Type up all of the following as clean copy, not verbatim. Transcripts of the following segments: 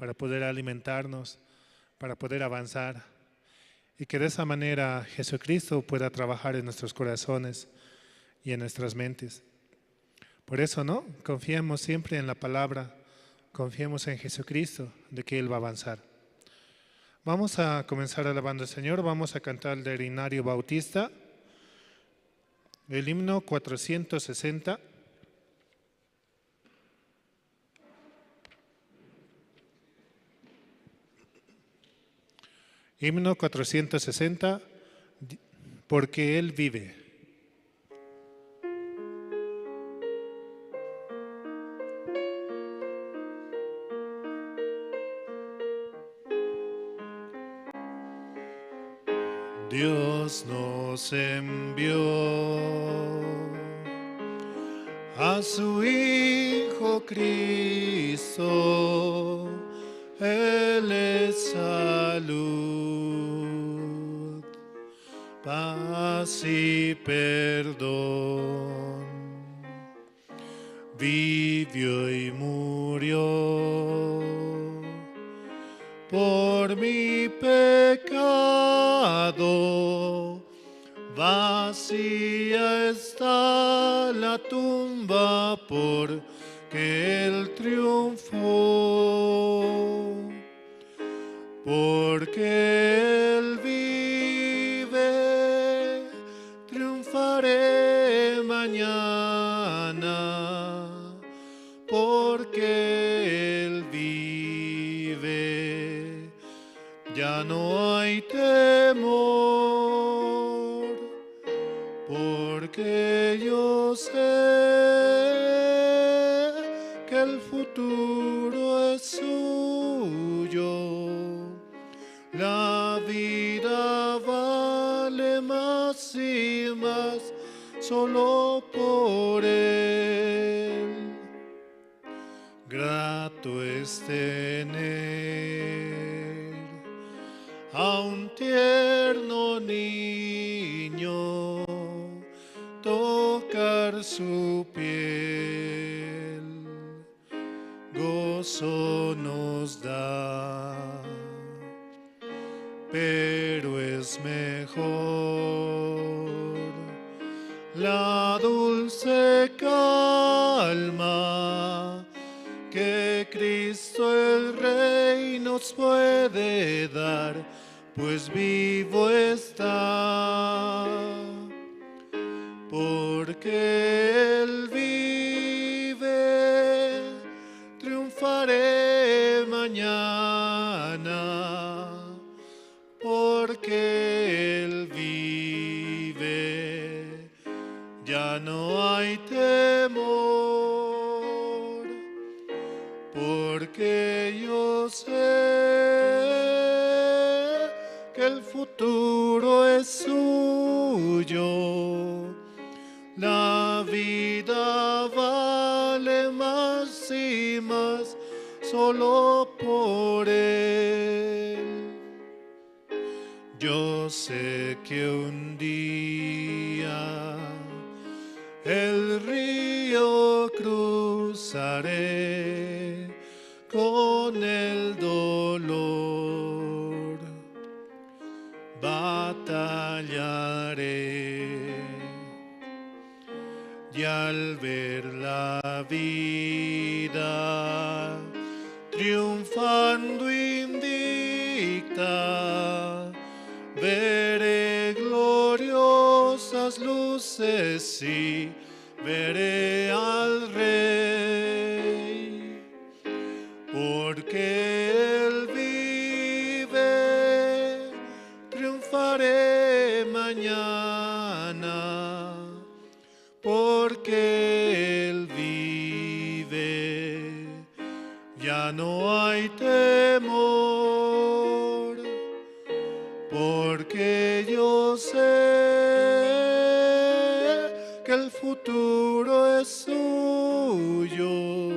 para poder alimentarnos, para poder avanzar, y que de esa manera Jesucristo pueda trabajar en nuestros corazones y en nuestras mentes. Por eso, ¿no? Confiemos siempre en la palabra, confiemos en Jesucristo, de que Él va a avanzar. Vamos a comenzar alabando al Señor, vamos a cantar el de Himnario Bautista, el himno 460. Himno 460, porque Él vive. Dios nos envió a su Hijo Cristo, Él es salud, paz y perdón, vivió y murió por mi pecado. Vacía está la tumba porque Él triunfó, porque Él vive, triunfaré mañana, porque Él vive, ya no hay temor, porque yo sé que el futuro es suyo. La vida vale más y más solo por Él. Grato es tener a un tierno niño, tocar su piel, gozo nos da, pero es mejor la dulce calma que Cristo el Rey nos puede dar, pues vivo está, porque Él vive, triunfaré mañana, porque Él vive, ya no hay temor, porque yo sé que el futuro es suyo. La vida vale más y más solo por Él. Yo sé que un día el río cruzaré con el dolor, batallaré, y al ver la vida triunfando invicta, veré gloriosas luces y veré al Rey, porque Él vive, triunfaré mañana, porque Él vive, ya no hay temor, porque yo sé que el futuro es suyo.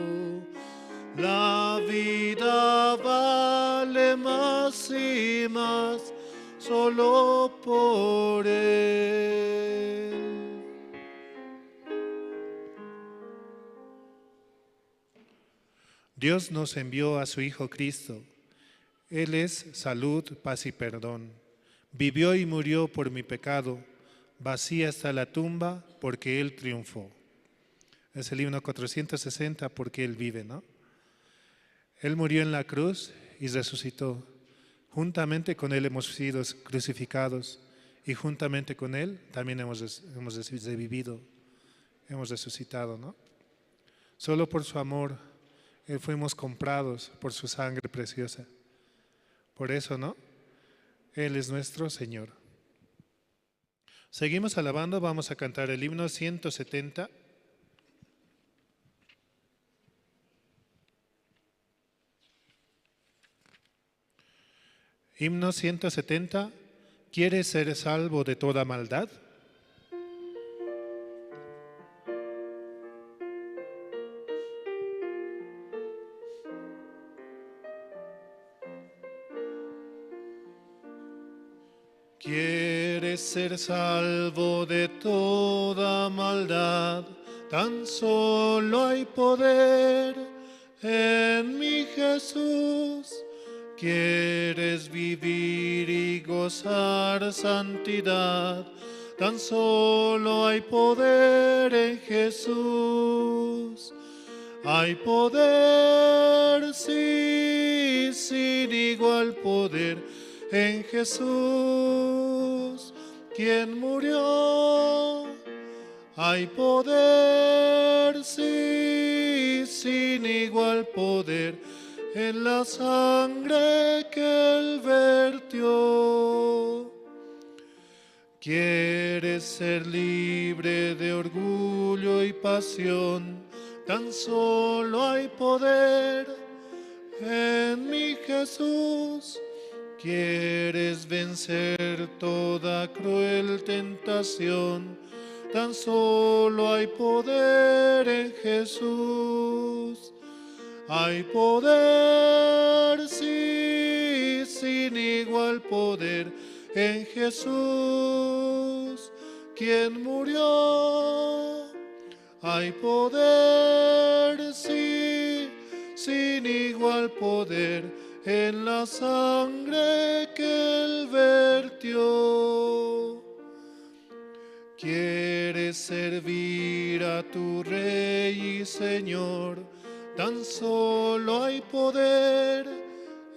La vida vale más y más solo por Él. Dios nos envió a su Hijo Cristo, Él es salud, paz y perdón. Vivió y murió por mi pecado. Vacía está la tumba porque Él triunfó. Es el himno 460, porque Él vive, ¿no? Él murió en la cruz y resucitó. Juntamente con Él hemos sido crucificados y juntamente con Él también hemos revivido, hemos resucitado, ¿no? Solo por su amor fuimos comprados por su sangre preciosa. Por eso, ¿no? Él es nuestro Señor. Seguimos alabando, vamos a cantar el himno 170. Himno 170. ¿Quieres ser salvo de toda maldad? ¿Quieres ser salvo de toda maldad? Tan solo hay poder en mi Jesús. ¿Quieres vivir y gozar santidad? Tan solo hay poder en Jesús. Hay poder, sí, sin igual poder en Jesús, quien murió. Hay poder, sí, sin igual poder en la sangre que Él vertió. ¿Quieres ser libre de orgullo y pasión? Tan solo hay poder en mi Jesús. ¿Quieres vencer toda cruel tentación? Tan solo hay poder en Jesús. Hay poder, sí, sin igual poder en Jesús, quien murió. Hay poder, sí, sin igual poder en la sangre que Él vertió. ¿Quieres servir a tu Rey y Señor? Tan solo hay poder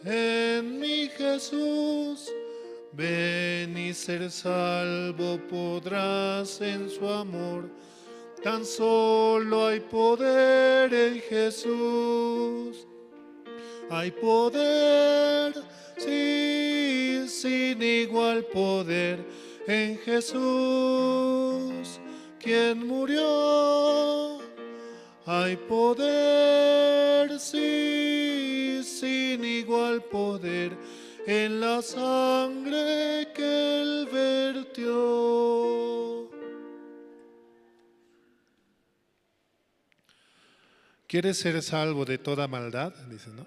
en mi Jesús. Ven y ser salvo podrás en su amor. Tan solo hay poder en Jesús. Hay poder, sí, sin igual poder en Jesús, quien murió. Hay poder, sí, sin igual poder en la sangre que Él vertió. ¿Quieres ser salvo de toda maldad? Dice, ¿no?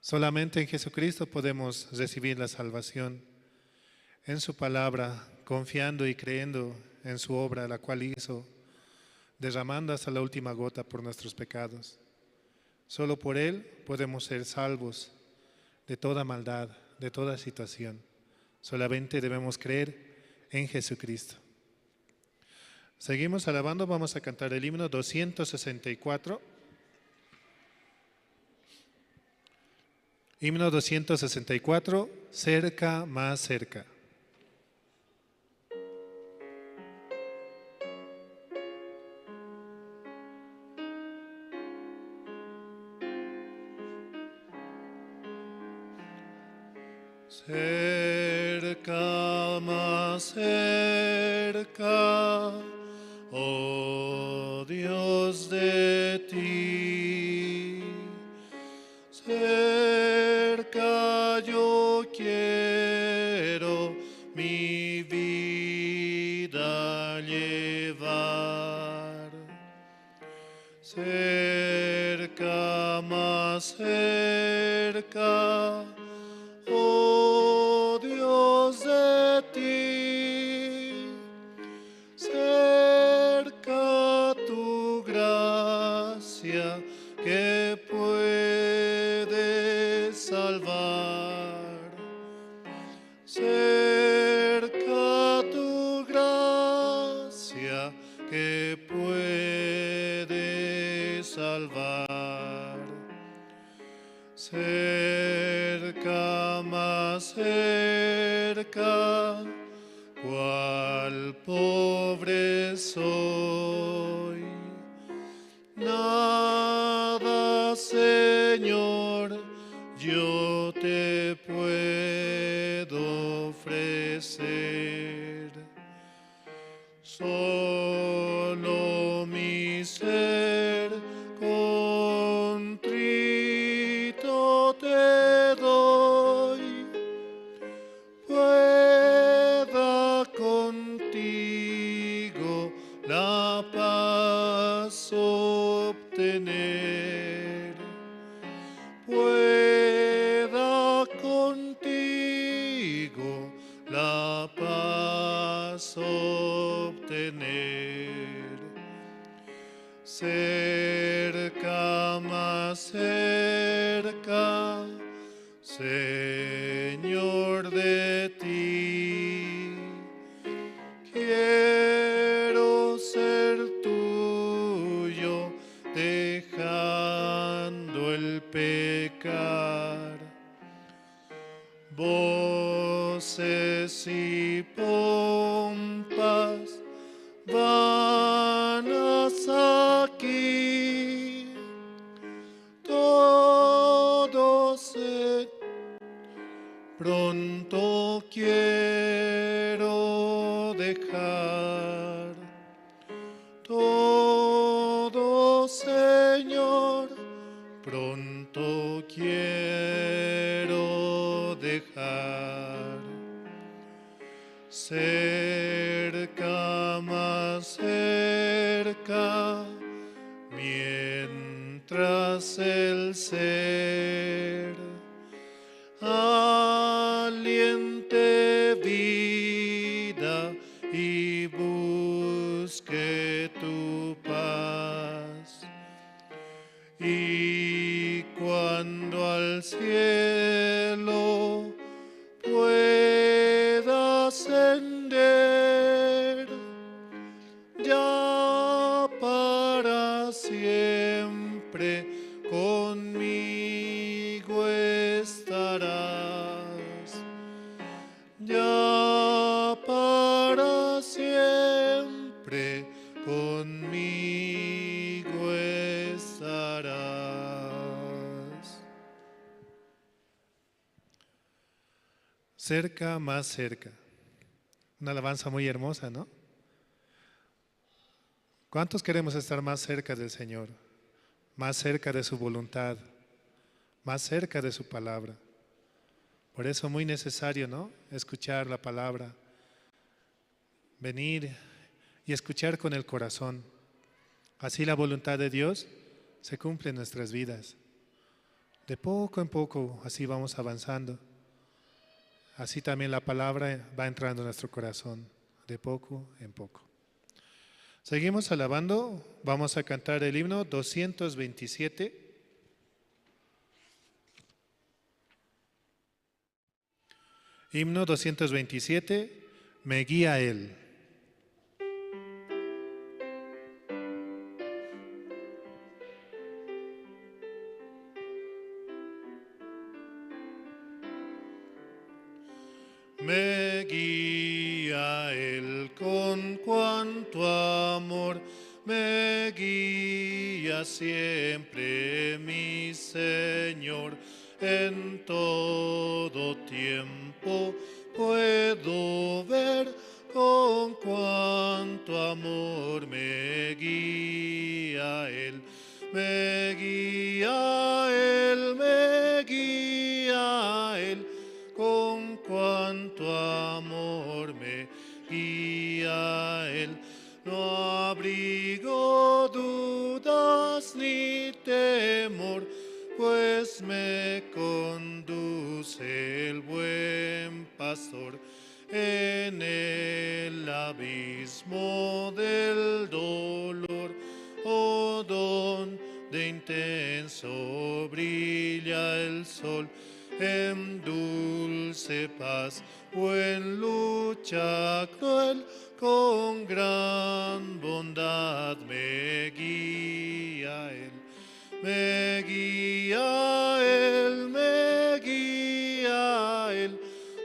Solamente en Jesucristo podemos recibir la salvación, en su palabra, confiando y creyendo en su obra, la cual hizo, derramando hasta la última gota por nuestros pecados. Solo por Él podemos ser salvos de toda maldad, de toda situación. Solamente debemos creer en Jesucristo. Seguimos alabando, vamos a cantar el himno 264. Himno 264, cerca, más cerca. Cerca, más cerca, oh Dios de ti. Cerca yo quiero mi vida llevar. Cerca, más cerca, oh Dios de ti. Cerca tu gracia cerca tu gracia que puede salvar, cerca, más cerca, cual pobre soy. Nada, Señor, yo te puedo ofrecer, solo mi ser contrito te doy, pueda contigo la paz obtener, pueda contigo la paz obtener, cerca, más cerca, Señor, de ti. Quiero ser tuyo, dejando el pecar. Voces y pompas vanas aquí, todos pronto quiero dejar. Todo, Señor, pronto quiero dejar. Cerca, más cerca, mientras el ser aliente vida y busque tu paz. Y cuando al cielo pueda ascender, ya para siempre conmigo estarás, ya para siempre conmigo estarás. Cerca, más cerca. Una alabanza muy hermosa, ¿no? ¿Cuántos queremos estar más cerca del Señor? Más cerca de su voluntad, más cerca de su palabra. Por eso muy necesario, ¿no? Escuchar la palabra, venir y escuchar con el corazón. Así la voluntad de Dios se cumple en nuestras vidas. De poco en poco, así vamos avanzando. Así también la palabra va entrando en nuestro corazón, de poco en poco. Seguimos alabando, vamos a cantar el himno 227. Himno 227, me guía Él. Me guía Él con cuanto amor, me guía siempre mi Señor. En todo tiempo puedo ver con cuanto amor me guía Él. Me guía Él, me guía Él, con cuanto amor me guía Él. No abrigo dudas ni temor, pues me conduce el buen pastor en el abismo del dolor. Oh, donde intenso brilla el sol, en dulce dulce paz, o en lucha cruel, con gran bondad me guía Él. Me guía Él, me guía Él,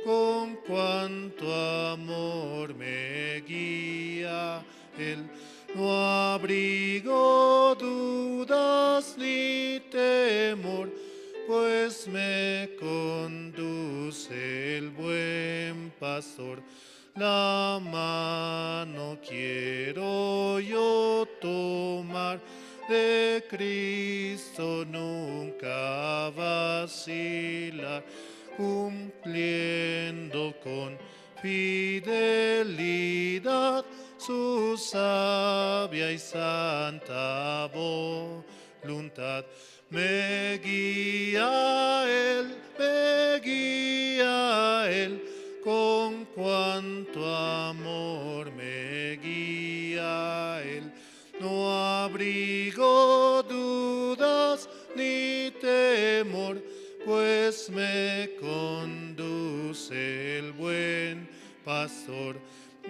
con cuanto amor me guía Él. No abrigo dudas ni temor, pues me conduce el buen pastor. La mano quiero yo tomar, de Cristo nunca vacilar, cumpliendo con fidelidad su sabia y santa voluntad. Me guía Él, con cuanto amor me guía Él. No abrigo dudas ni temor, pues me conduce el buen pastor.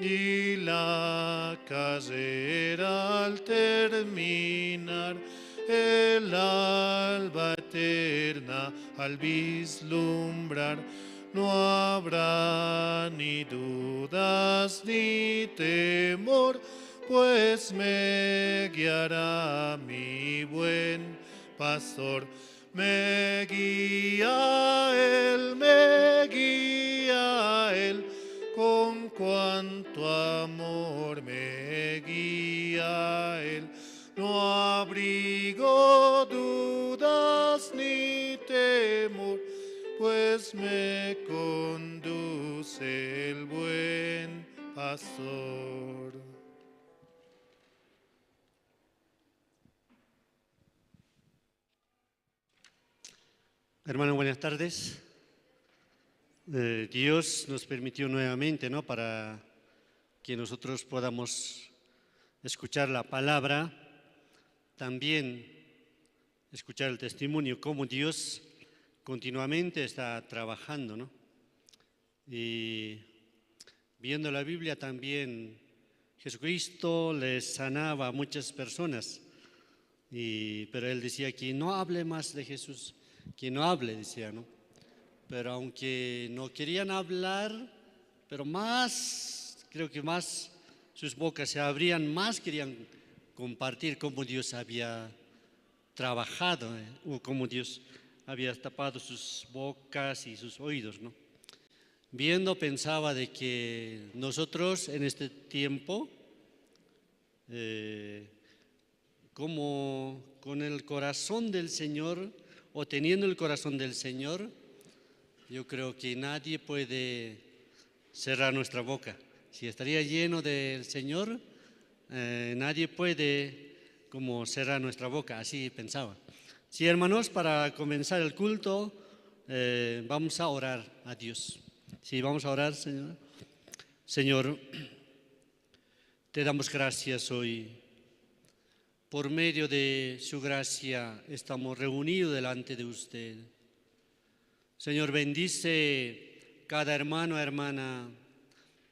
Y la carrera al terminar, el alba eterna al vislumbrar, no habrá ni dudas ni temor, pues me guiará mi buen pastor. Me guía Él, con cuanto amor me guía Él. No abrigo dudas ni temor, pues me conduce el buen pastor. Hermanos, buenas tardes. Dios nos permitió nuevamente, ¿no?, para que nosotros podamos escuchar la palabra, también escuchar el testimonio, cómo Dios continuamente está trabajando, ¿no? Y viendo la Biblia también, Jesucristo les sanaba a muchas personas, pero Él decía que no hable más de Jesús, que no hable, decía, ¿no? Pero aunque no querían hablar, pero más, creo que más sus bocas se abrían, más querían compartir cómo Dios había trabajado, o cómo Dios había tapado sus bocas y sus oídos, ¿no? Viendo, pensaba de que nosotros en este tiempo, como con el corazón del Señor, o teniendo el corazón del Señor, yo creo que nadie puede cerrar nuestra boca. Si estaría lleno del Señor, nadie puede como cerrar nuestra boca, así pensaba. Sí, hermanos, para comenzar el culto, vamos a orar a Dios. Sí, vamos a orar, Señor. Señor, te damos gracias hoy. Por medio de su gracia estamos reunidos delante de usted. Señor, bendice cada hermano, hermana,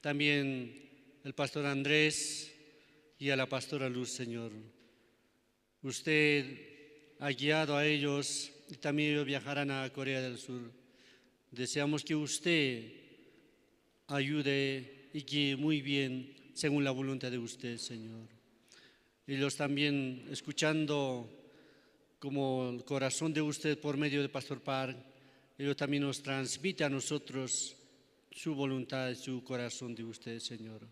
también el pastor Andrés y a la pastora Luz, Señor. Usted ha guiado a ellos y también ellos viajarán a Corea del Sur. Deseamos que usted ayude y guíe muy bien según la voluntad de usted, Señor. Ellos también escuchando como el corazón de usted por medio de Pastor Park, ellos también nos transmite a nosotros su voluntad, su corazón de usted, Señor.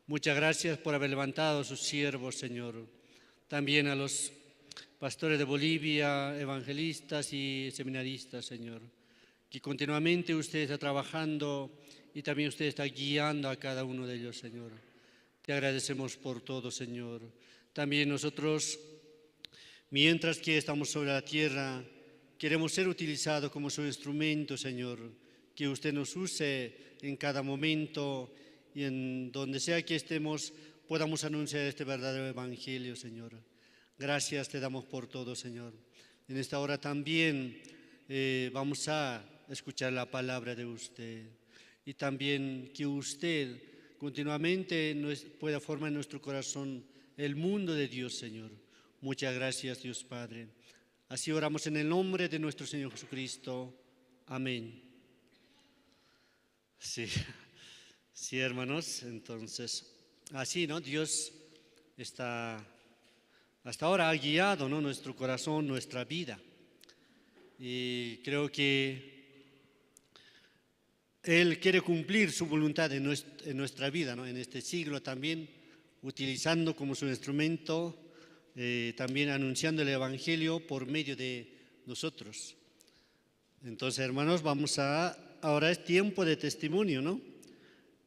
Muchas gracias por haber levantado a sus siervos, Señor. También a los pastores de Bolivia, evangelistas y seminaristas, Señor. Que continuamente usted está trabajando y también usted está guiando a cada uno de ellos, Señor. Te agradecemos por todo, Señor. También nosotros, mientras que estamos sobre la tierra, queremos ser utilizados como su instrumento, Señor. Que usted nos use en cada momento y en donde sea que estemos, podamos anunciar este verdadero evangelio, Señor. Gracias te damos por todo, Señor. En esta hora también vamos a escuchar la palabra de usted. Y también que usted continuamente pueda formar en nuestro corazón el mundo de Dios, Señor. Muchas gracias, Dios Padre. Así oramos en el nombre de nuestro Señor Jesucristo. Amén. Sí, sí, hermanos, entonces, así, ¿no? Dios hasta ahora ha guiado, ¿no?, nuestro corazón, nuestra vida. Y creo que Él quiere cumplir su voluntad en nuestra vida, ¿no?, en este siglo también, utilizando como su instrumento, también anunciando el Evangelio por medio de nosotros. Entonces, hermanos, ahora es tiempo de testimonio, ¿no?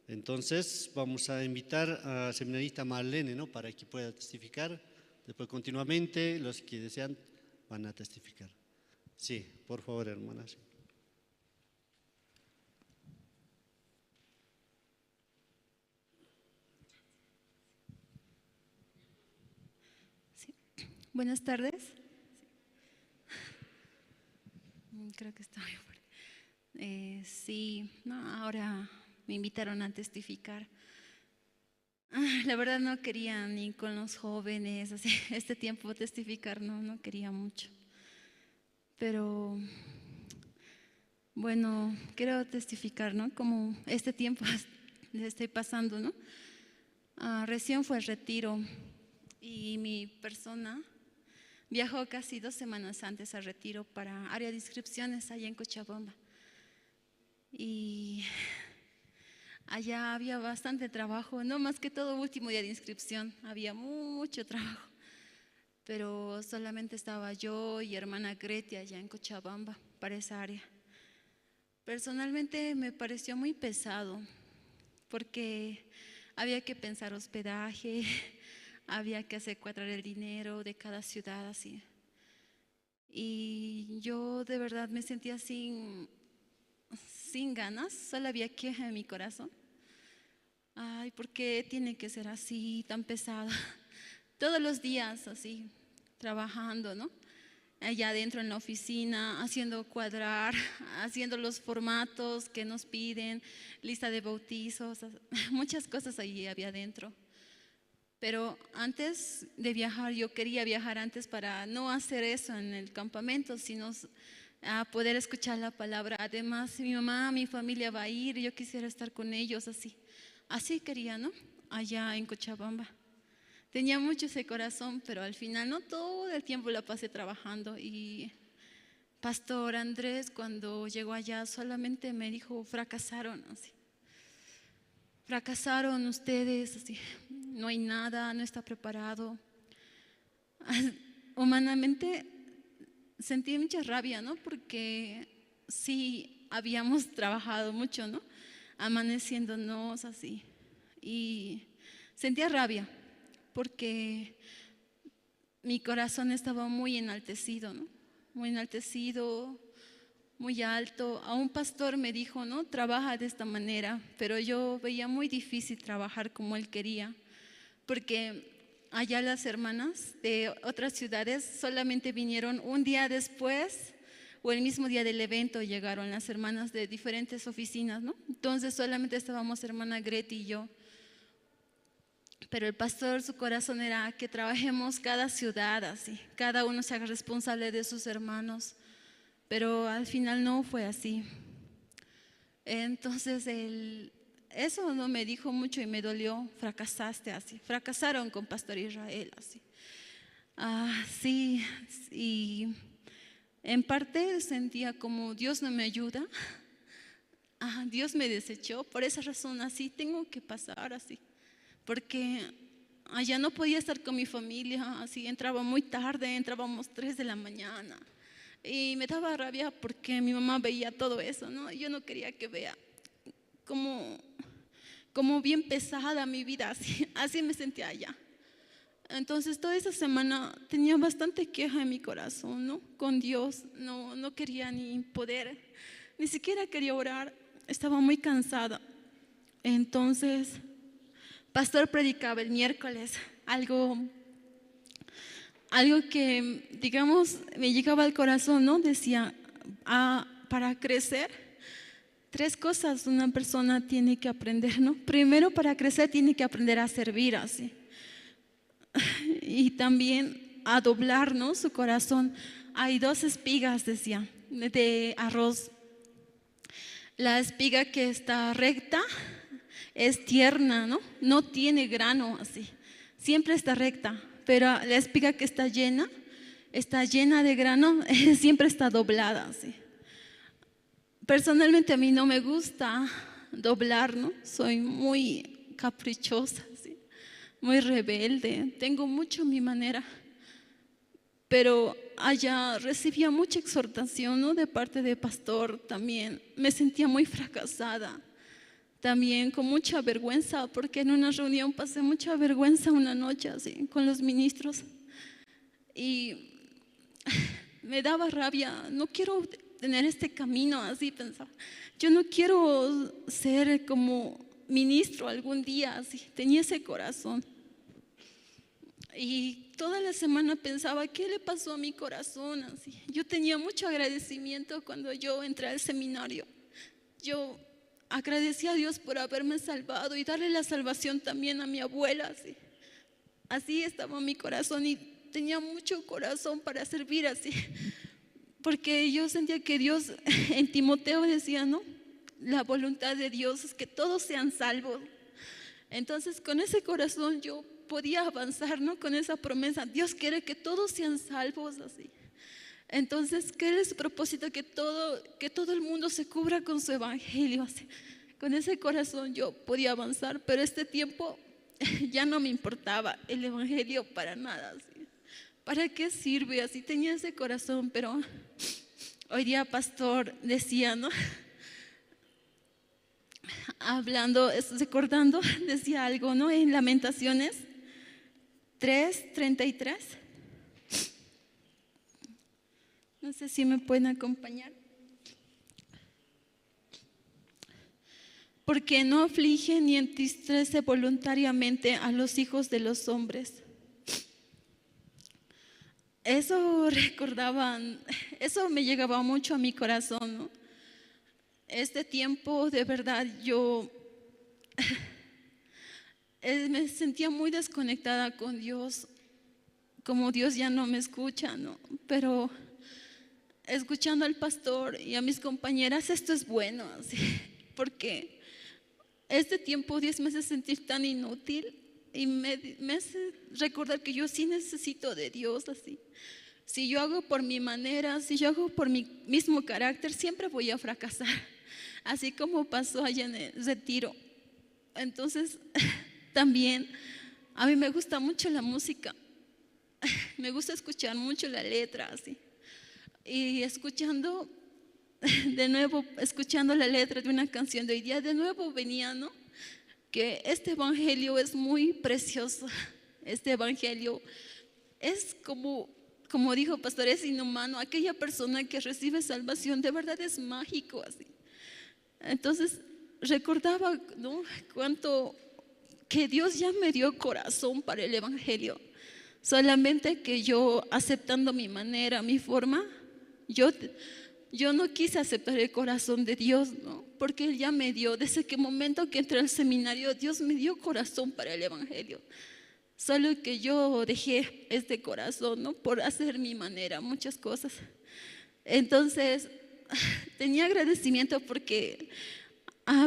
Entonces, vamos a invitar a seminarista Marlene, ¿no?, para que pueda testificar. Después, continuamente, los que desean van a testificar. Sí, por favor, hermanas. Sí. Buenas tardes. Creo que está muy fuerte. Sí, no, ahora me invitaron a testificar. La verdad no quería ni con los jóvenes, así, este tiempo testificar, no quería mucho. Pero bueno, quiero testificar, ¿no?, como este tiempo le estoy pasando, ¿no? Recién fue el retiro y mi persona viajó casi 2 semanas antes al retiro para área de inscripciones allá en Cochabamba. Y allá había bastante trabajo, no más que todo último día de inscripción, había mucho trabajo. Pero solamente estaba yo y hermana Grete allá en Cochabamba para esa área. Personalmente me pareció muy pesado porque había que pensar hospedaje, había que hacer cuadrar el dinero de cada ciudad así. Y yo de verdad me sentía sin ganas, solo había queja en mi corazón. Ay, ¿por qué tiene que ser así, tan pesada? Todos los días así, trabajando, ¿no? Allá adentro en la oficina, haciendo cuadrar, haciendo los formatos que nos piden, lista de bautizos, muchas cosas ahí había adentro. Pero antes de viajar, yo quería viajar antes para no hacer eso en el campamento, sino a poder escuchar la palabra. Además, mi mamá, mi familia va a ir, yo quisiera estar con ellos así quería, ¿no? Allá en Cochabamba. Tenía mucho ese corazón, pero al final no todo el tiempo la pasé trabajando. Y Pastor Andrés, cuando llegó allá, solamente me dijo: fracasaron, así. Fracasaron ustedes, así. No hay nada, no está preparado. Humanamente sentí mucha rabia, ¿no? Porque sí habíamos trabajado mucho, ¿no? Amaneciéndonos así. Y sentía rabia porque mi corazón estaba muy enaltecido, ¿no? Muy enaltecido, muy alto. A un pastor me dijo, ¿no?, trabaja de esta manera, pero yo veía muy difícil trabajar como él quería, porque allá las hermanas de otras ciudades solamente vinieron un día después o el mismo día del evento llegaron las hermanas de diferentes oficinas, ¿no? Entonces solamente estábamos hermana Grete y yo. Pero el pastor, su corazón era que trabajemos cada ciudad así, cada uno se haga responsable de sus hermanos, pero al final no fue así. Entonces eso no me dijo mucho y me dolió. Fracasaste así, fracasaron con Pastor Israel así. Sí, y en parte sentía como Dios no me ayuda, Dios me desechó, por esa razón así tengo que pasar así. Porque allá no podía estar con mi familia, así entraba muy tarde, entrábamos 3 de la mañana y me daba rabia porque mi mamá veía todo eso, ¿no? Yo no quería que vea como bien pesada mi vida, así me sentía allá. Entonces toda esa semana tenía bastante queja en mi corazón, ¿no? Con Dios, no quería ni poder, ni siquiera quería orar, estaba muy cansada. Entonces Pastor predicaba el miércoles algo que, digamos, me llegaba al corazón, ¿no? Decía, para crecer, 3 cosas una persona tiene que aprender, ¿no? Primero, para crecer tiene que aprender a servir así. Y también a doblar, ¿no?, su corazón. Hay 2 espigas, decía, de arroz. La espiga que está recta es tierna, ¿no? No tiene grano así. Siempre está recta. Pero la espiga que está llena de grano, siempre está doblada así. Personalmente a mí no me gusta doblar, ¿no? Soy muy caprichosa, ¿sí?, muy rebelde, tengo mucho mi manera. Pero allá recibía mucha exhortación, ¿no?, de parte del pastor también. Me sentía muy fracasada, también con mucha vergüenza, porque en una reunión pasé mucha vergüenza una noche así con los ministros. Y me daba rabia, no quiero tener este camino así, pensaba. Yo no quiero ser como ministro algún día, así. Tenía ese corazón. Y toda la semana pensaba, ¿qué le pasó a mi corazón? Así. Yo tenía mucho agradecimiento cuando yo entré al seminario. Yo agradecí a Dios por haberme salvado y darle la salvación también a mi abuela. Así, así estaba mi corazón y tenía mucho corazón para servir así. Porque yo sentía que Dios, en Timoteo decía, ¿no?, la voluntad de Dios es que todos sean salvos. Entonces con ese corazón yo podía avanzar, ¿no?, con esa promesa. Dios quiere que todos sean salvos así. Entonces, ¿qué es su propósito? Que todo el mundo se cubra con su evangelio así. Con ese corazón yo podía avanzar, pero este tiempo ya no me importaba el evangelio para nada así. ¿Para qué sirve? Así tenía ese corazón, pero hoy día pastor decía, ¿no?, hablando, recordando, decía algo, ¿no?, en Lamentaciones 3:33. No sé si me pueden acompañar. Porque no aflige ni entristece voluntariamente a los hijos de los hombres. Eso recordaban, eso me llegaba mucho a mi corazón, ¿no? Este tiempo de verdad yo me sentía muy desconectada con Dios, como Dios ya no me escucha, ¿no? Pero escuchando al pastor y a mis compañeras, esto es bueno, así, porque este tiempo Dios me hace sentir tan inútil y me hace recordar que yo sí necesito de Dios así. Si yo hago por mi manera, si yo hago por mi mismo carácter, siempre voy a fracasar, así como pasó allá en el retiro. Entonces, también a mí me gusta mucho la música, me gusta escuchar mucho la letra así. Y escuchando la letra de una canción de hoy día, de nuevo venía, ¿no?, que este evangelio es muy precioso. Este evangelio es como dijo el pastor, es inhumano. Aquella persona que recibe salvación de verdad es mágico así. Entonces recordaba, ¿no?, cuánto que Dios ya me dio corazón para el evangelio. Solamente que yo, aceptando mi manera, mi forma, yo no quise aceptar el corazón de Dios, ¿no?, porque Él ya me dio. Desde que momento que entré al seminario, Dios me dio corazón para el evangelio. Solo que yo dejé este corazón, ¿no?, por hacer mi manera, muchas cosas. Entonces tenía agradecimiento porque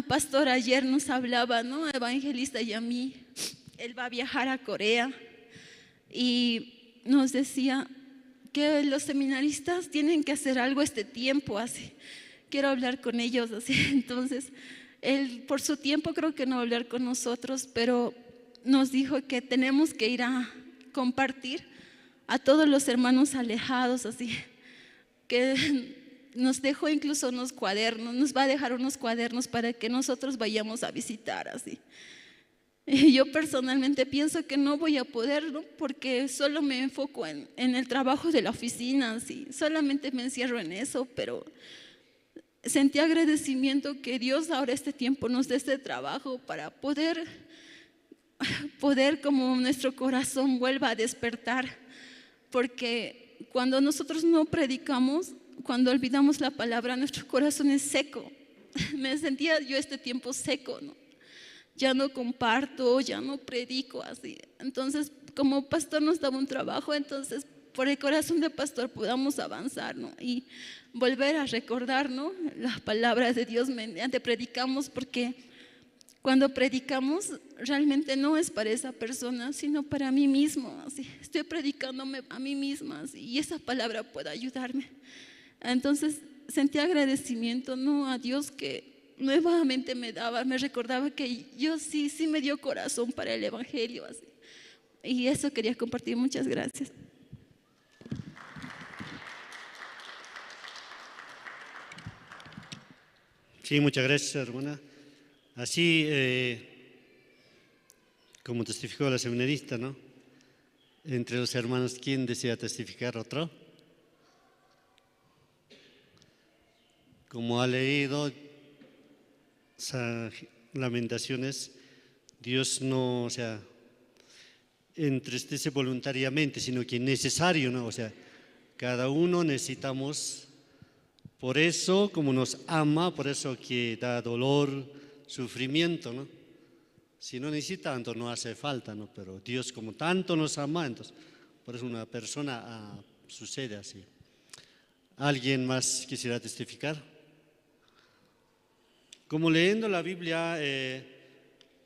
pastor ayer nos hablaba, ¿no?, evangelista y a mí. Él va a viajar a Corea y nos decía que los seminaristas tienen que hacer algo este tiempo así. Quiero hablar con ellos así. Entonces él por su tiempo creo que no va a hablar con nosotros, pero nos dijo que tenemos que ir a compartir a todos los hermanos alejados así, que nos dejó incluso unos cuadernos, nos va a dejar unos cuadernos para que nosotros vayamos a visitar así. Y yo personalmente pienso que no voy a poder, ¿no?, porque solo me enfoco en el trabajo de la oficina así, solamente me encierro en eso, pero sentí agradecimiento que Dios ahora este tiempo nos dé este trabajo para poder como nuestro corazón vuelva a despertar, porque cuando nosotros no predicamos, cuando olvidamos la palabra, nuestro corazón es seco. Me sentía yo este tiempo seco, ¿no? Ya no comparto, ya no predico así. Entonces, como pastor nos daba un trabajo, entonces por el corazón de pastor podamos avanzar, ¿no? Y volver a recordar, ¿no?, las palabras de Dios mediante predicamos, porque cuando predicamos realmente no es para esa persona, sino para mí mismo. Así, estoy predicándome a mí misma, así, y esa palabra puede ayudarme. Entonces sentí agradecimiento, ¿no?, a Dios, que nuevamente me recordaba que yo sí me dio corazón para el Evangelio. Así. Y eso quería compartir. Muchas gracias. Sí, muchas gracias, hermana. Así, como testificó la seminarista, ¿no? Entre los hermanos, ¿quién desea testificar? ¿Otro? Como ha leído Lamentaciones, Dios no, o sea, entristece voluntariamente, sino que es necesario, ¿no? O sea, cada uno necesitamos, por eso, como nos ama, por eso que da dolor, sufrimiento, ¿no? Si no necesita, entonces no hace falta, ¿no? Pero Dios como tanto nos ama, entonces por eso una persona sucede así. ¿Alguien más quisiera testificar? Como leyendo la Biblia,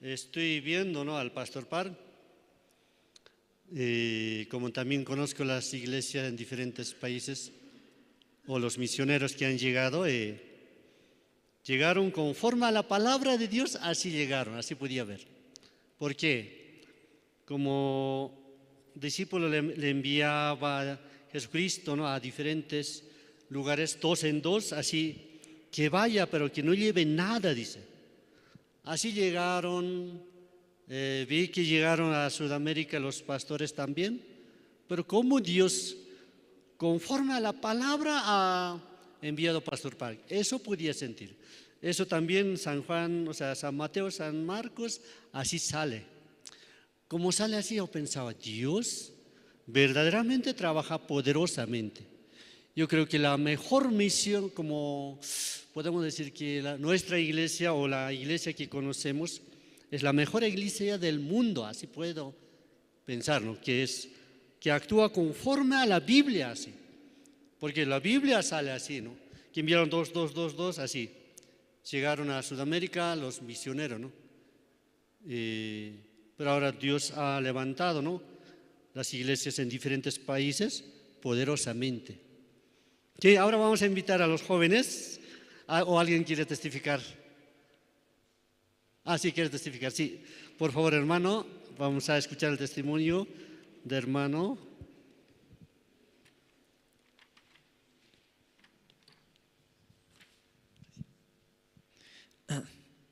estoy viendo, ¿no?, al pastor Park, como también conozco las iglesias en diferentes países, o los misioneros que han llegado, llegaron conforme a la palabra de Dios, así llegaron, así podía ver. ¿Por qué? Como discípulo le enviaba Jesucristo, ¿no?, a diferentes lugares, 2 en 2, así que vaya, pero que no lleve nada, dice. Así llegaron, vi que llegaron a Sudamérica los pastores también, pero como Dios, conforme a la palabra, ha enviado Pastor Park. Eso podía sentir. Eso también San Juan, o sea, San Mateo, San Marcos, así sale. Como sale así, yo pensaba, Dios verdaderamente trabaja poderosamente. Yo creo que la mejor misión, como podemos decir que nuestra iglesia o la iglesia que conocemos, es la mejor iglesia del mundo, así puedo pensar, ¿no?, que actúa conforme a la Biblia, así. Porque la Biblia sale así, ¿no? Que enviaron 2, así. Llegaron a Sudamérica los misioneros, ¿no? Pero ahora Dios ha levantado, ¿no?, las iglesias en diferentes países poderosamente. Sí, ahora vamos a invitar a los jóvenes, o alguien quiere testificar. Sí, quiere testificar, sí. Por favor, hermano, vamos a escuchar el testimonio de hermano.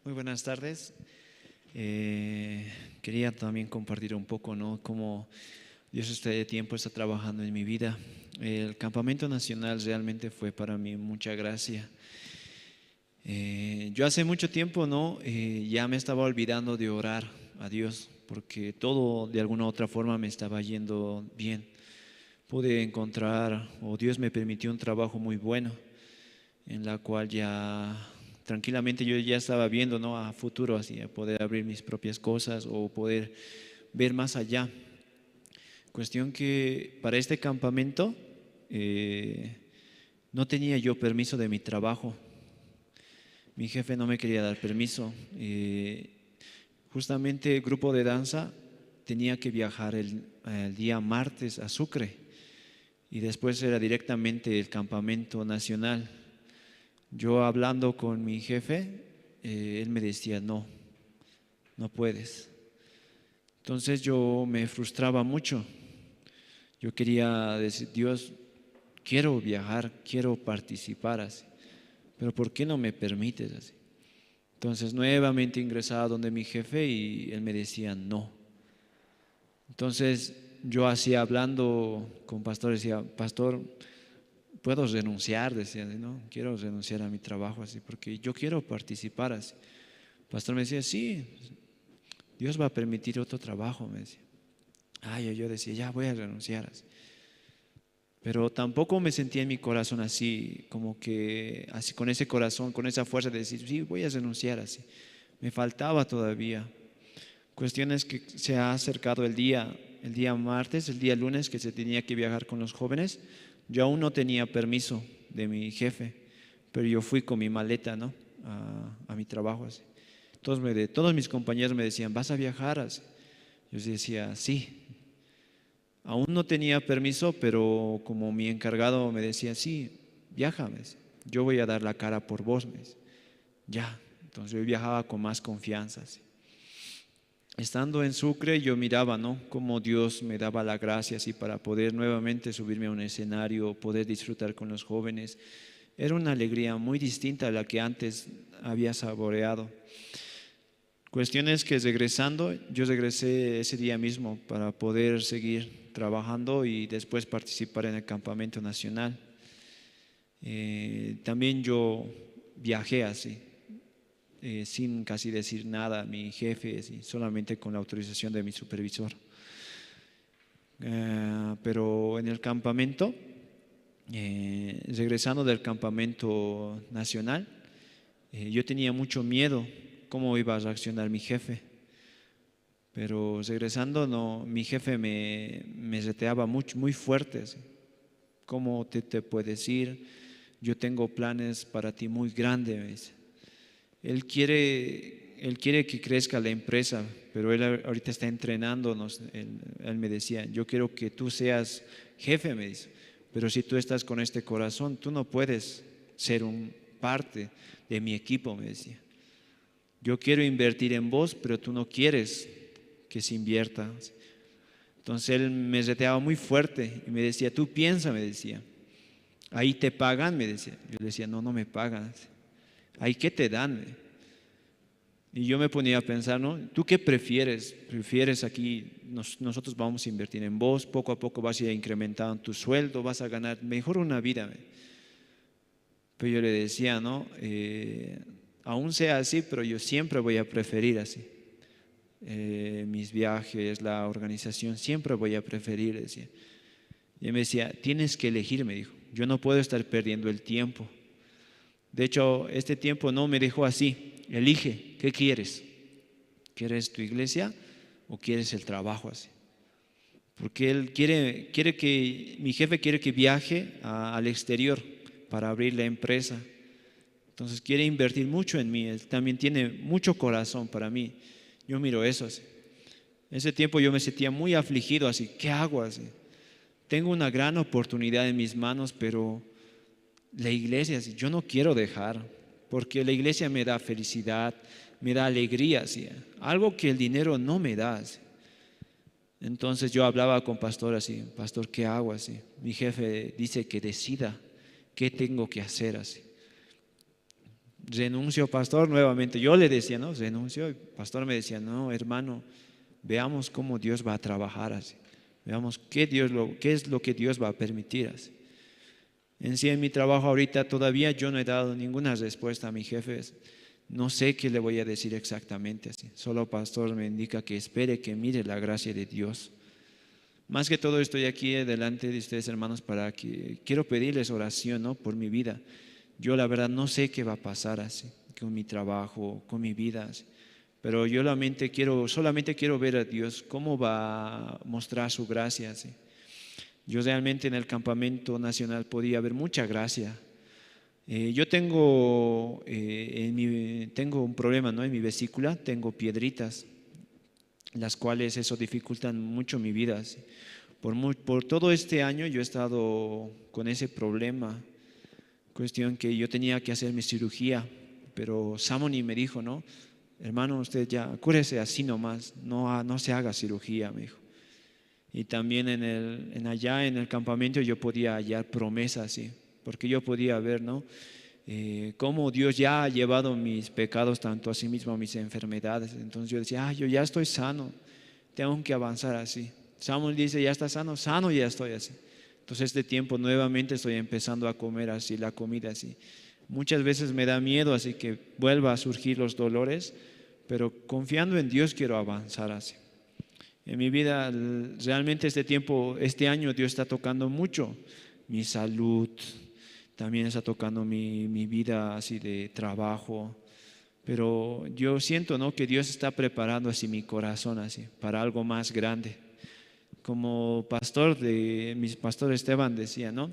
Muy buenas tardes. Quería también compartir un poco, ¿no?, cómo Dios este tiempo está trabajando en mi vida. El campamento nacional realmente fue para mí mucha gracia. Yo hace mucho tiempo, ¿no?, ya me estaba olvidando de orar a Dios, porque todo de alguna u otra forma me estaba yendo bien. Pude encontrar, o Dios me permitió un trabajo muy bueno, en la cual ya tranquilamente yo ya estaba viendo, ¿no?, a futuro, así, a poder abrir mis propias cosas o poder ver más allá. Cuestión que para este campamento no tenía yo permiso de mi trabajo. Mi jefe no me quería dar permiso. Justamente el grupo de danza tenía que viajar el día martes a Sucre y después era directamente el campamento nacional. Yo hablando con mi jefe, él me decía, no puedes. Entonces yo me frustraba mucho. Yo quería decir, Dios, quiero viajar, quiero participar así, pero ¿por qué no me permites así? Entonces nuevamente ingresaba donde mi jefe y él me decía no. Entonces yo así hablando con pastor decía, pastor, ¿puedo renunciar? Decía, no, quiero renunciar a mi trabajo así, porque yo quiero participar así. El pastor me decía, sí, Dios va a permitir otro trabajo, me decía. Yo decía, ya voy a renunciar así. Pero tampoco me sentía en mi corazón así, como que así con ese corazón, con esa fuerza de decir, sí, voy a renunciar así. Me faltaba todavía. Cuestión es que se ha acercado el día martes, el día lunes que se tenía que viajar con los jóvenes. Yo aún no tenía permiso de mi jefe, pero yo fui con mi maleta, ¿no? a mi trabajo así. Todos mis compañeros me decían, ¿vas a viajar así? Yo decía, sí. Aún no tenía permiso, pero como mi encargado me decía, sí, viaja, me decía. Yo voy a dar la cara por vos, me decía. Ya, entonces yo viajaba con más confianza. Así. Estando en Sucre, yo miraba, ¿no? Cómo Dios me daba la gracia así para poder nuevamente subirme a un escenario, poder disfrutar con los jóvenes. Era una alegría muy distinta a la que antes había saboreado. Cuestión es que yo regresé ese día mismo para poder seguir trabajando y después participar en el campamento nacional. También yo viajé así, sin casi decir nada a mi jefe, así, solamente con la autorización de mi supervisor. Pero en el campamento, regresando del campamento nacional, yo tenía mucho miedo cómo iba a reaccionar mi jefe. Pero regresando, no, mi jefe me reteaba muy fuerte. Así. ¿Cómo te puedes ir? Yo tengo planes para ti muy grandes. Me dice. Él quiere que crezca la empresa, pero él ahorita está entrenándonos. Él me decía, yo quiero que tú seas jefe, me dice. Pero si tú estás con este corazón, tú no puedes ser parte de mi equipo, me decía. Yo quiero invertir en vos, pero tú no quieres que se invierta. Entonces él me reteaba muy fuerte y me decía, tú piensa, me decía, ahí te pagan, me decía. Yo le decía, no me pagan. ¿Ahí qué te dan? Y yo me ponía a pensar, ¿no? ¿Tú qué prefieres? ¿Prefieres aquí, nosotros vamos a invertir en vos, poco a poco vas a ir incrementando tu sueldo, vas a ganar mejor una vida? Pero yo le decía, ¿no? Aún sea así, pero yo siempre voy a preferir así. Mis viajes, la organización, siempre voy a preferir, decía. Y él me decía, tienes que elegir, me dijo. Yo no puedo estar perdiendo el tiempo. De hecho, este tiempo no me dejó así. Elige, ¿qué quieres? ¿Quieres tu iglesia o quieres el trabajo así? Porque él mi jefe quiere que viaje al exterior para abrir la empresa. Entonces quiere invertir mucho en mí. Él también tiene mucho corazón para mí. Yo miro eso así. Ese tiempo yo me sentía muy afligido así. ¿Qué hago así? Tengo una gran oportunidad en mis manos, pero la iglesia, así, yo no quiero dejar, porque la iglesia me da felicidad, me da alegría, así, algo que el dinero no me da. Así. Entonces yo hablaba con pastor así, pastor, ¿qué hago así? Mi jefe dice que decida qué tengo que hacer así. Renuncio, pastor, nuevamente. Yo le decía, no, renuncio. El pastor me decía, no, hermano, veamos cómo Dios va a trabajar así. Veamos qué es lo que Dios va a permitir así. En mi trabajo ahorita todavía yo no he dado ninguna respuesta a mi jefe. No sé qué le voy a decir exactamente así. Solo pastor me indica que espere, que mire la gracia de Dios. Más que todo estoy aquí delante de ustedes, hermanos, para que quiero pedirles oración, ¿no? Por mi vida. Yo la verdad no sé qué va a pasar así, con mi trabajo, con mi vida, así. Pero yo solamente quiero ver a Dios cómo va a mostrar su gracia. Así. Yo realmente en el campamento nacional podía ver mucha gracia. Yo tengo un problema, ¿no? En mi vesícula tengo piedritas, las cuales eso dificultan mucho mi vida. Así. Por todo este año yo he estado con ese problema. Cuestión que yo tenía que hacer mi cirugía, pero Samoni me dijo, ¿no? Hermano, usted ya cúrese así nomás, no se haga cirugía, me dijo. Y también allá en el campamento yo podía hallar promesas, ¿sí? Porque yo podía ver, ¿no? Cómo Dios ya ha llevado mis pecados, tanto a sí mismo a mis enfermedades. Entonces yo decía, yo ya estoy sano, tengo que avanzar así. Samuel dice, ya está sano ya estoy así. Entonces este tiempo nuevamente estoy empezando a comer así, la comida así. Muchas veces me da miedo así que vuelva a surgir los dolores, pero confiando en Dios quiero avanzar así. En mi vida realmente este año Dios está tocando mucho mi salud, también está tocando mi vida así de trabajo. Pero yo siento, ¿no?, que Dios está preparando así mi corazón así para algo más grande. Como pastor mi pastor Esteban decía, ¿no?,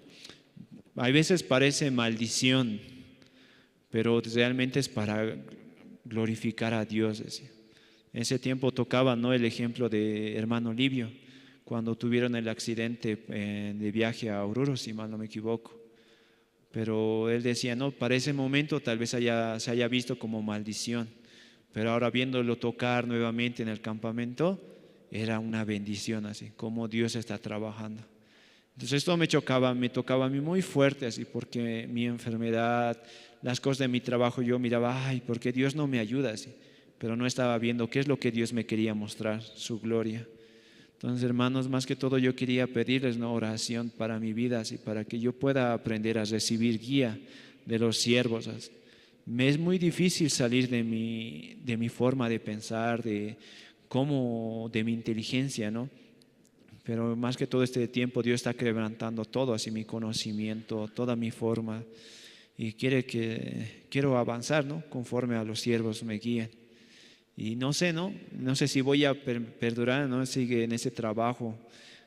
hay veces parece maldición, pero realmente es para glorificar a Dios. Decía. En ese tiempo tocaba, ¿no?, el ejemplo de hermano Livio, cuando tuvieron el accidente de viaje a Oruro, si mal no me equivoco. Pero él decía, no, para ese momento tal vez se haya visto como maldición, pero ahora viéndolo tocar nuevamente en el campamento, era una bendición así, como Dios está trabajando. Entonces esto me tocaba a mí muy fuerte así, porque mi enfermedad, las cosas de mi trabajo, yo miraba, ay, ¿por qué Dios no me ayuda así? Pero no estaba viendo qué es lo que Dios me quería mostrar, su gloria. Entonces, hermanos, más que todo yo quería pedirles una oración para mi vida, así, para que yo pueda aprender a recibir guía de los siervos. Así. Me es muy difícil salir de mi forma de pensar, de mi inteligencia, ¿no? Pero más que todo este tiempo Dios está quebrantando todo, así mi conocimiento, toda mi forma, y quiero avanzar, ¿no?, conforme a los siervos me guíen. Y no sé si voy a perdurar, ¿no?, sigue en ese trabajo.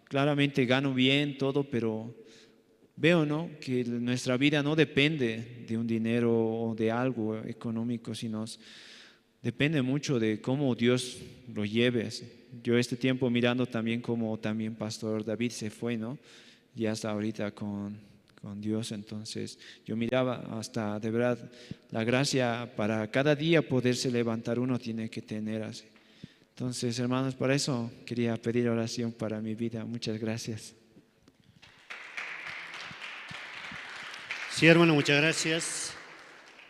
Claramente gano bien todo, pero veo, ¿no?, que nuestra vida no depende de un dinero o de algo económico, sino depende mucho de cómo Dios lo lleve. Yo este tiempo mirando también como también Pastor David se fue, ¿no?, ya hasta ahorita con Dios. Entonces yo miraba hasta de verdad la gracia para cada día poderse levantar uno tiene que tener así. Entonces, hermanos, para eso quería pedir oración para mi vida. Muchas gracias. Sí, hermano, muchas gracias.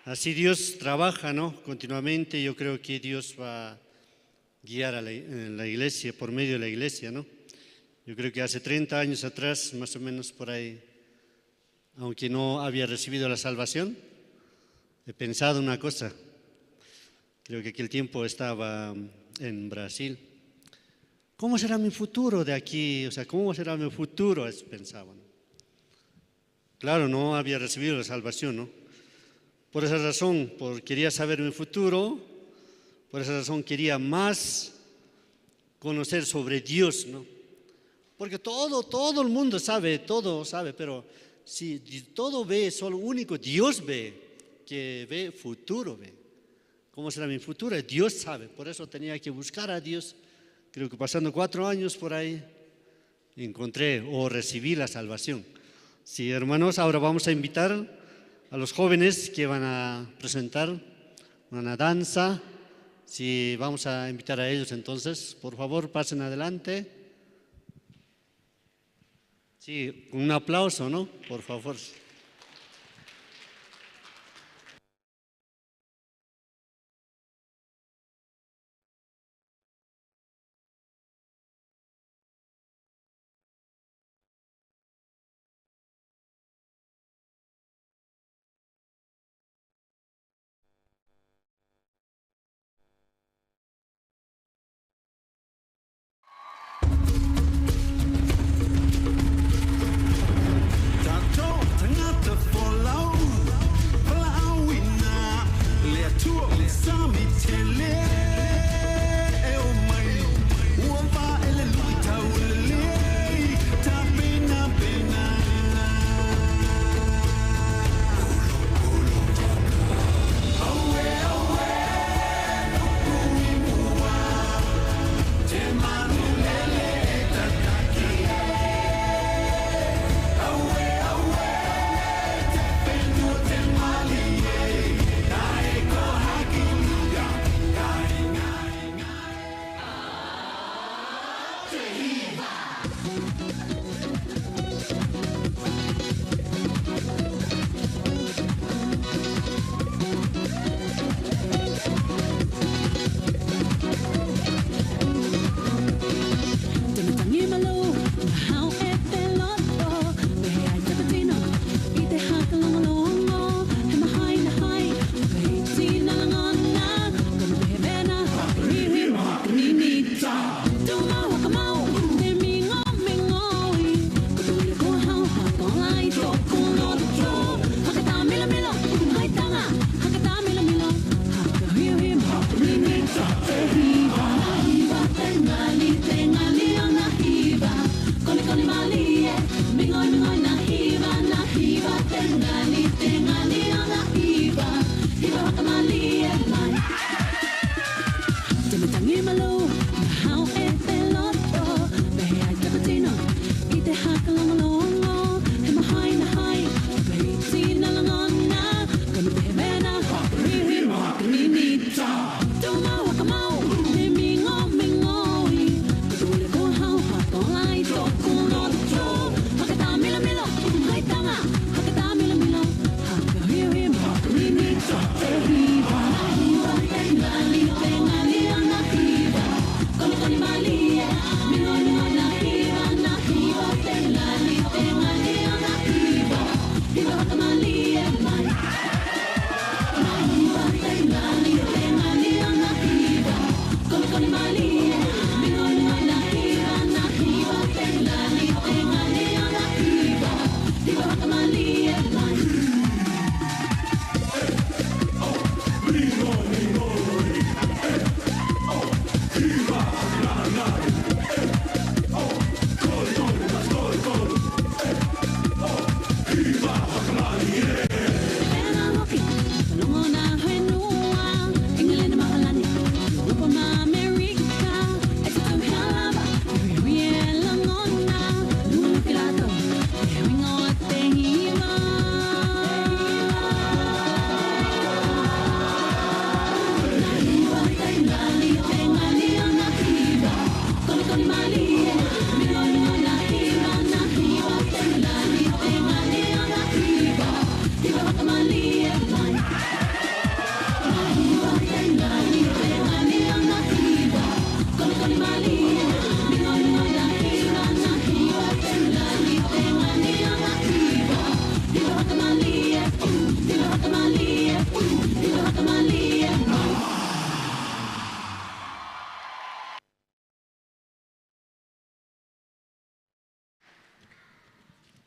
Así Dios trabaja, ¿no?, continuamente. Yo creo que Dios va a guiar a la iglesia, por medio de la iglesia, ¿no? Yo creo que hace 30 años atrás, más o menos por ahí, aunque no había recibido la salvación, he pensado una cosa. Creo que aquel tiempo estaba en Brasil. ¿Cómo será mi futuro de aquí? O sea, ¿cómo será mi futuro? Eso pensaba, ¿no? Claro, no había recibido la salvación, ¿no? Por esa razón, quería saber mi futuro, por esa razón quería más conocer sobre Dios, ¿no? Porque todo el mundo sabe, todo sabe, pero si todo ve, solo único Dios ve, que ve futuro, ve. ¿Cómo será mi futuro? Dios sabe, por eso tenía que buscar a Dios. Creo que pasando 4 años por ahí, encontré o recibí la salvación. Sí, hermanos, ahora vamos a invitar a los jóvenes que van a presentar una danza. Sí, vamos a invitar a ellos entonces, por favor, pasen adelante. Sí, un aplauso, ¿no? Por favor. Tanto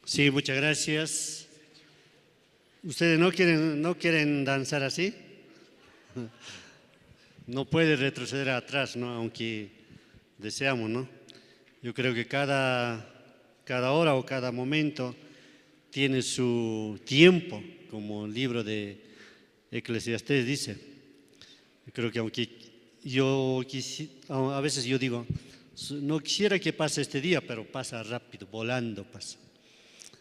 Sí, muchas gracias. ¿Ustedes no quieren danzar así? No puede retroceder atrás, ¿no? Aunque deseamos, ¿no? Yo creo que cada hora o cada momento tiene su tiempo, como el libro de Eclesiastés dice. Yo creo que aunque a veces yo digo, no quisiera que pase este día, pero pasa rápido, volando pasa.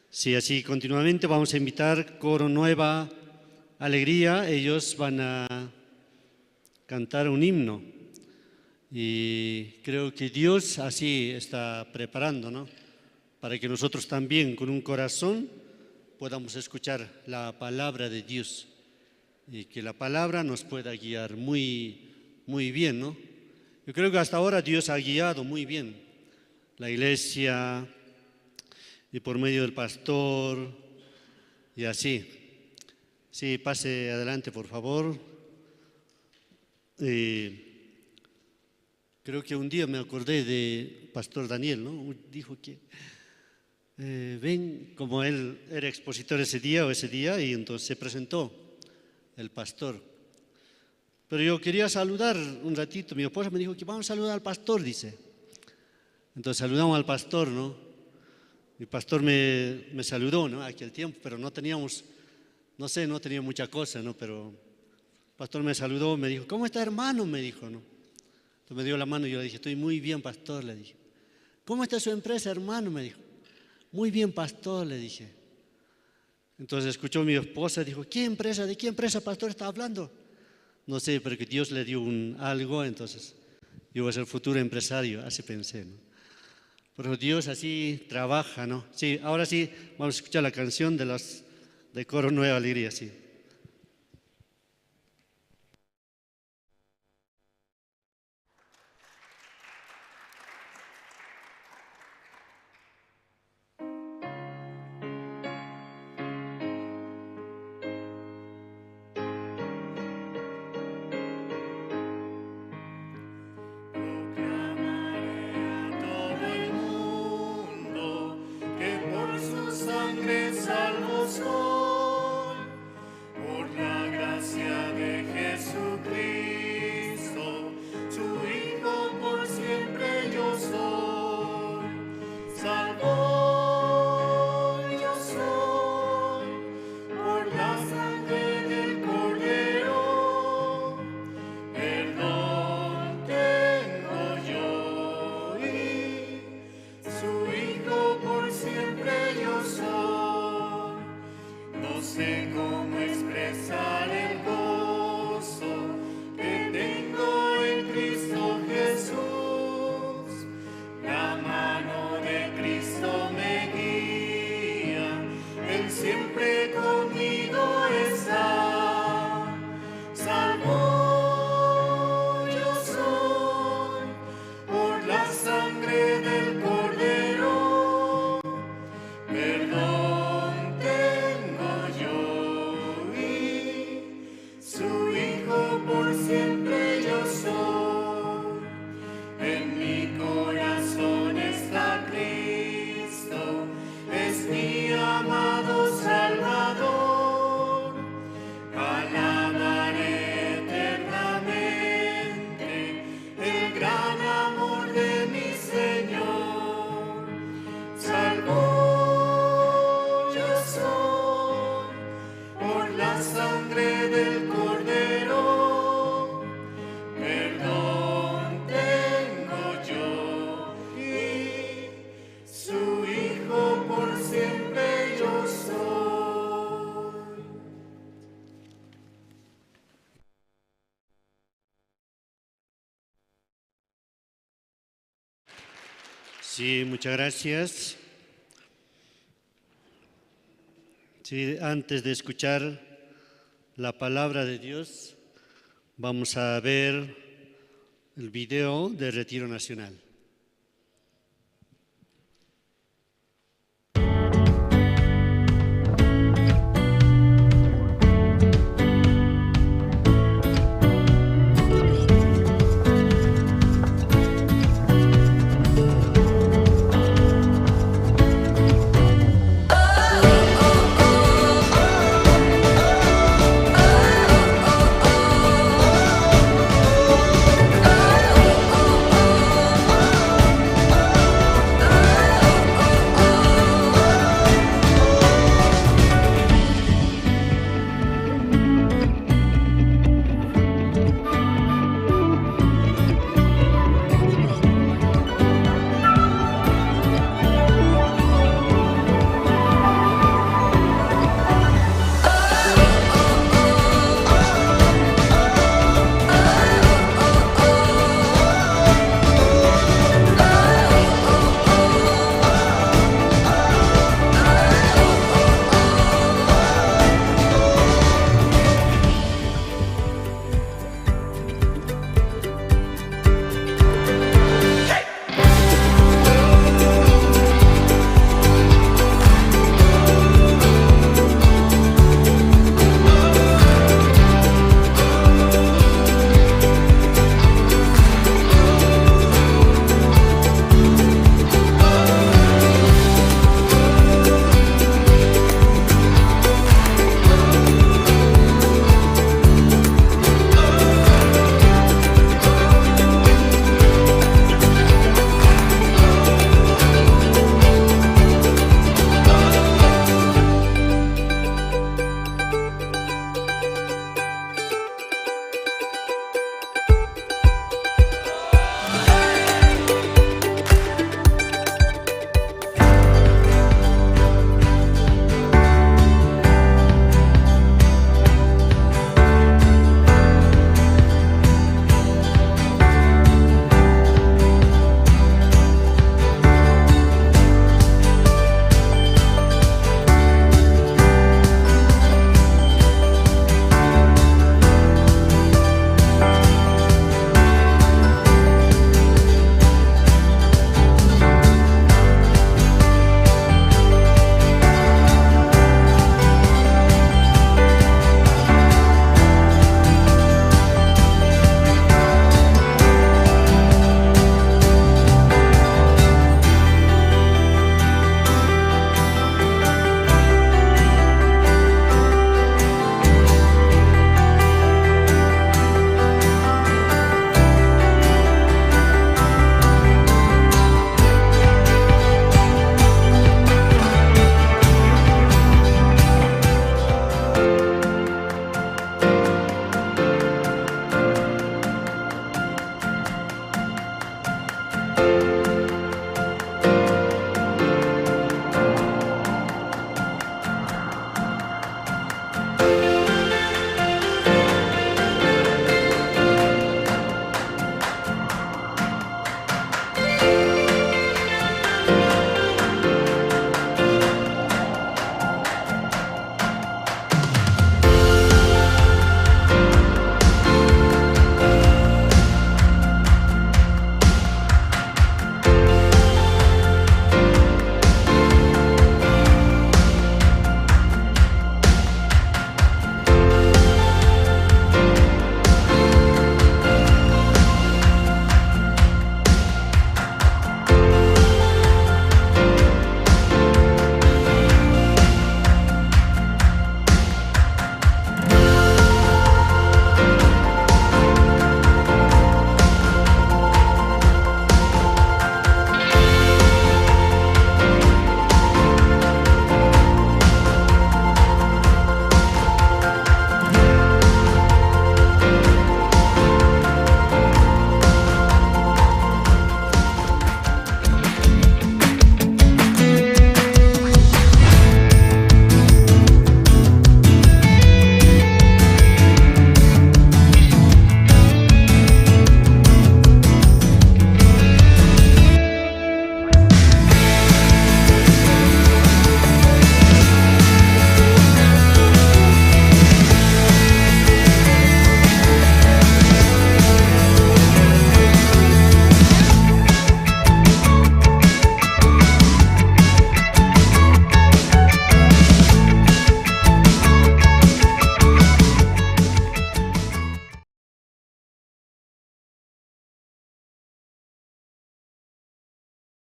Sí, así continuamente vamos a invitar Coro Nueva Alegría. Ellos van a cantar un himno y creo que Dios así está preparando, ¿no? Para que nosotros también con un corazón podamos escuchar la palabra de Dios y que la palabra nos pueda guiar muy, muy bien, ¿no? Yo creo que hasta ahora Dios ha guiado muy bien la iglesia y por medio del pastor y así. Sí, pase adelante, por favor. Creo que un día me acordé de Pastor Daniel, ¿no? Dijo que ven, como él era expositor ese día, y entonces se presentó el pastor. Pero yo quería saludar un ratito. Mi esposa me dijo que vamos a saludar al pastor, dice. Entonces saludamos al pastor, ¿no? Mi pastor me saludó, ¿no? Aquel tiempo, pero no tenía mucha cosa, ¿no? Pero el pastor me saludó, me dijo, ¿cómo está, hermano? Me dijo, ¿no? Entonces me dio la mano y yo le dije, estoy muy bien, pastor, le dije. ¿Cómo está su empresa, hermano? Me dijo. Muy bien, pastor, le dije. Entonces escuchó mi esposa, dijo, ¿de qué empresa, pastor, está hablando? No sé, pero que Dios le dio algo, entonces yo voy a ser futuro empresario, así pensé, ¿no? Pero Dios así trabaja, ¿no? Sí, ahora sí, vamos a escuchar la canción de Coro Nueva Alegría, sí. Salvo soy, por la gracia de Jesucristo, su Hijo por siempre yo soy. Salvo yo soy, por la sangre del Cordero, perdón tengo yo y su Hijo por siempre yo soy. No sé cómo expresar el gozo que tengo en Cristo Jesús. La mano de Cristo me guía, Él siempre conmigo está. Salvo yo soy por la sangre del Cordero, perdón por siempre yo soy. En mi corazón está Cristo, es mi amado Salvador. Alabaré eternamente el gran amor de mi Señor. Salvo yo soy por la sangre del Cordero. Sí, muchas gracias. Sí, antes de escuchar la palabra de Dios, vamos a ver el video de Retiro Nacional. Oh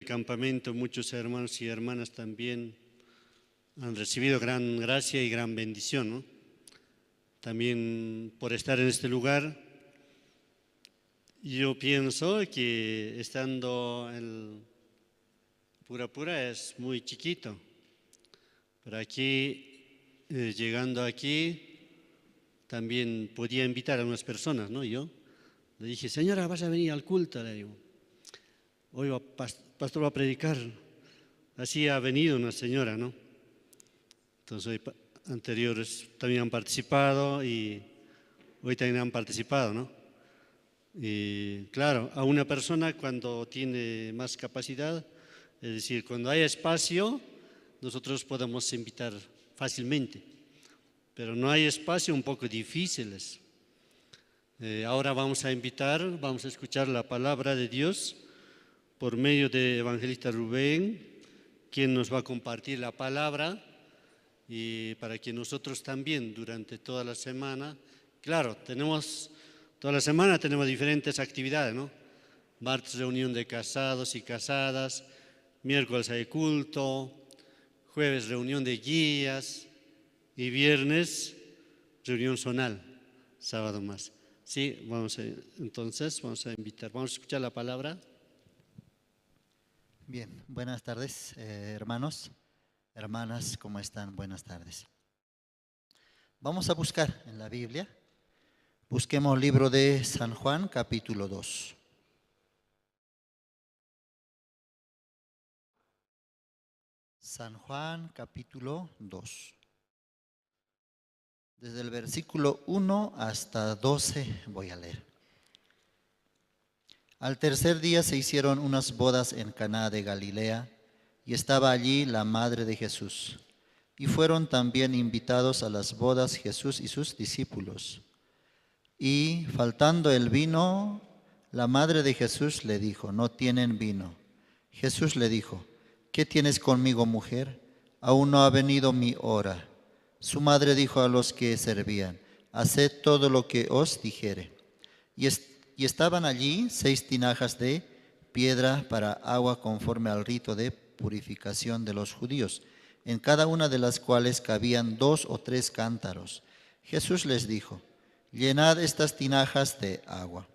campamento muchos hermanos y hermanas también han recibido gran gracia y gran bendición, ¿no? También por estar en este lugar, yo pienso que estando en Purapura es muy chiquito, pero aquí, llegando aquí, también podía invitar a unas personas, ¿no? Yo le dije, señora, vas a venir al culto, le digo. Hoy pastor va a predicar. Así ha venido una señora, ¿no? Entonces, hoy anteriores también han participado y hoy también han participado, ¿no? Y claro, a una persona cuando tiene más capacidad, es decir, cuando hay espacio, nosotros podemos invitar fácilmente, pero no hay espacio, un poco difíciles. Ahora vamos a invitar, vamos a escuchar la palabra de Dios por medio de evangelista Rubén, quien nos va a compartir la palabra y para que nosotros también durante toda la semana, claro, toda la semana tenemos diferentes actividades, ¿no? Martes reunión de casados y casadas, miércoles hay culto, jueves reunión de guías y viernes reunión zonal, sábado más. Sí, entonces vamos a invitar, vamos a escuchar la palabra. Bien, buenas tardes, hermanos, hermanas, ¿cómo están? Buenas tardes. Vamos a buscar en la Biblia, busquemos el libro de San Juan, capítulo 2. San Juan, capítulo 2. Desde el versículo 1 hasta 12 voy a leer. Al tercer día se hicieron unas bodas en Caná de Galilea, y estaba allí la madre de Jesús. Y fueron también invitados a las bodas Jesús y sus discípulos. Y faltando el vino, la madre de Jesús le dijo, no tienen vino. Jesús le dijo, ¿qué tienes conmigo, mujer? Aún no ha venido mi hora. Su madre dijo a los que servían, haced todo lo que os dijere. Y estaban allí 6 tinajas de piedra para agua conforme al rito de purificación de los judíos, en cada una de las cuales cabían 2 o 3 cántaros. Jesús les dijo, llenad estas tinajas de agua.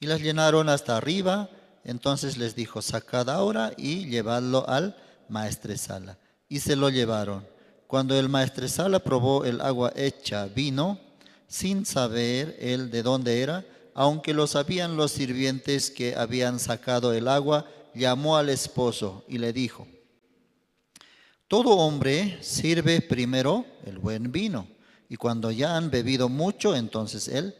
Y las llenaron hasta arriba. Entonces les dijo, sacad ahora y llevadlo al maestresala. Y se lo llevaron. Cuando el maestresala probó el agua hecha vino, sin saber él de dónde era, aunque lo sabían los sirvientes que habían sacado el agua, llamó al esposo y le dijo, todo hombre sirve primero el buen vino, y cuando ya han bebido mucho, entonces el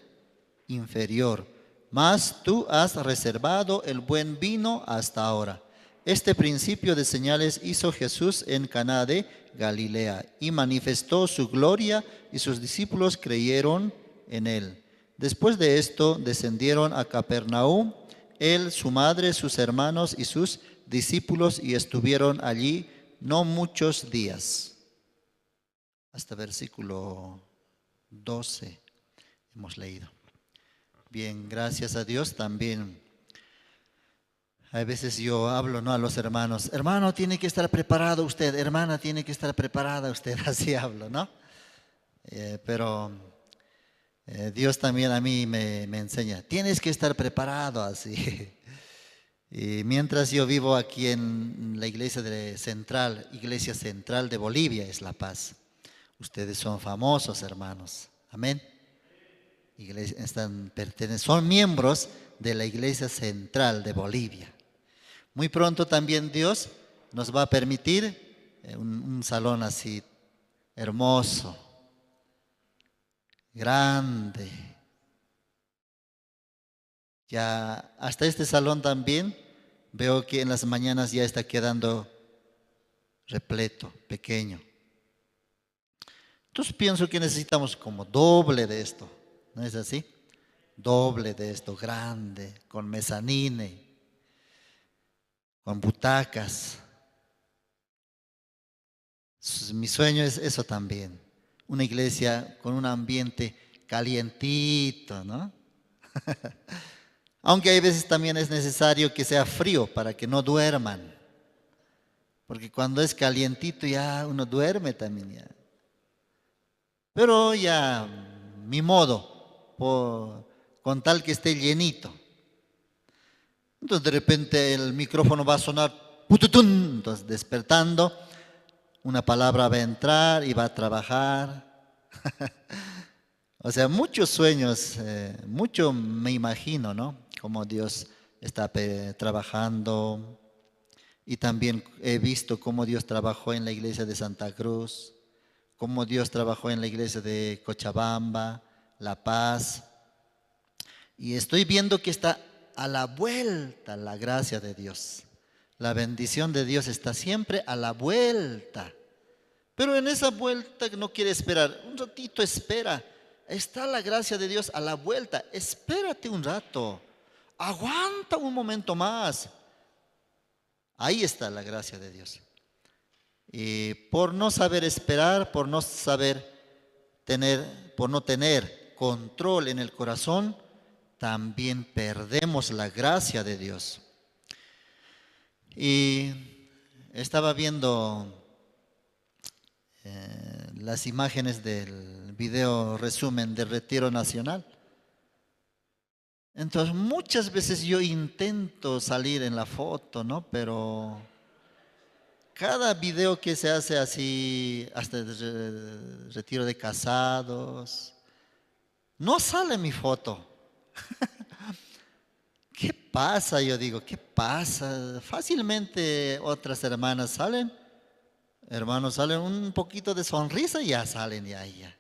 inferior. Mas tú has reservado el buen vino hasta ahora. Este principio de señales hizo Jesús en Caná de Galilea y manifestó su gloria, y sus discípulos creyeron en él. Después de esto descendieron a Capernaum, él, su madre, sus hermanos y sus discípulos, y estuvieron allí no muchos días. Hasta versículo 12 hemos leído. Bien, gracias a Dios también. A veces yo hablo, ¿no?, a los hermanos, hermano, tiene que estar preparado usted, hermana, tiene que estar preparada usted, así hablo, ¿no? Pero Dios también a mí me enseña, tienes que estar preparado así. Y mientras yo vivo aquí en la iglesia central de Bolivia, es La Paz. Ustedes son famosos, hermanos, amén. Son miembros de la iglesia central de Bolivia. Muy pronto también Dios nos va a permitir un salón así hermoso, grande. Ya hasta este salón también veo que en las mañanas ya está quedando repleto, pequeño. Entonces pienso que necesitamos como doble de esto, ¿no es así? Doble de esto, grande, con mezanine, con butacas. Mi sueño es eso también, una iglesia con un ambiente calientito, ¿no? Aunque hay veces también es necesario que sea frío para que no duerman. Porque cuando es calientito ya uno duerme también ya. Pero ya, mi modo, con tal que esté llenito. Entonces de repente el micrófono va a sonar, ¡pututún! Entonces despertando, una palabra va a entrar y va a trabajar. O sea, muchos sueños, mucho me imagino, ¿no? Cómo Dios está trabajando. Y también he visto cómo Dios trabajó en la iglesia de Santa Cruz, cómo Dios trabajó en la iglesia de Cochabamba, La Paz. Y estoy viendo que está a la vuelta la gracia de Dios. La bendición de Dios está siempre a la vuelta. Pero en esa vuelta no quiere esperar. Un ratito espera. Está la gracia de Dios a la vuelta. Espérate un rato. Aguanta un momento más. Ahí está la gracia de Dios. Y por no saber esperar, por no tener control en el corazón, también perdemos la gracia de Dios. Y estaba viendo las imágenes del video resumen del Retiro Nacional. Entonces muchas veces yo intento salir en la foto, ¿no? Pero cada video que se hace así, hasta el retiro de casados, no sale mi foto. ¿Qué pasa? Yo digo, ¿qué pasa? Fácilmente otras hermanas salen, hermanos salen un poquito de sonrisa y ya salen ya.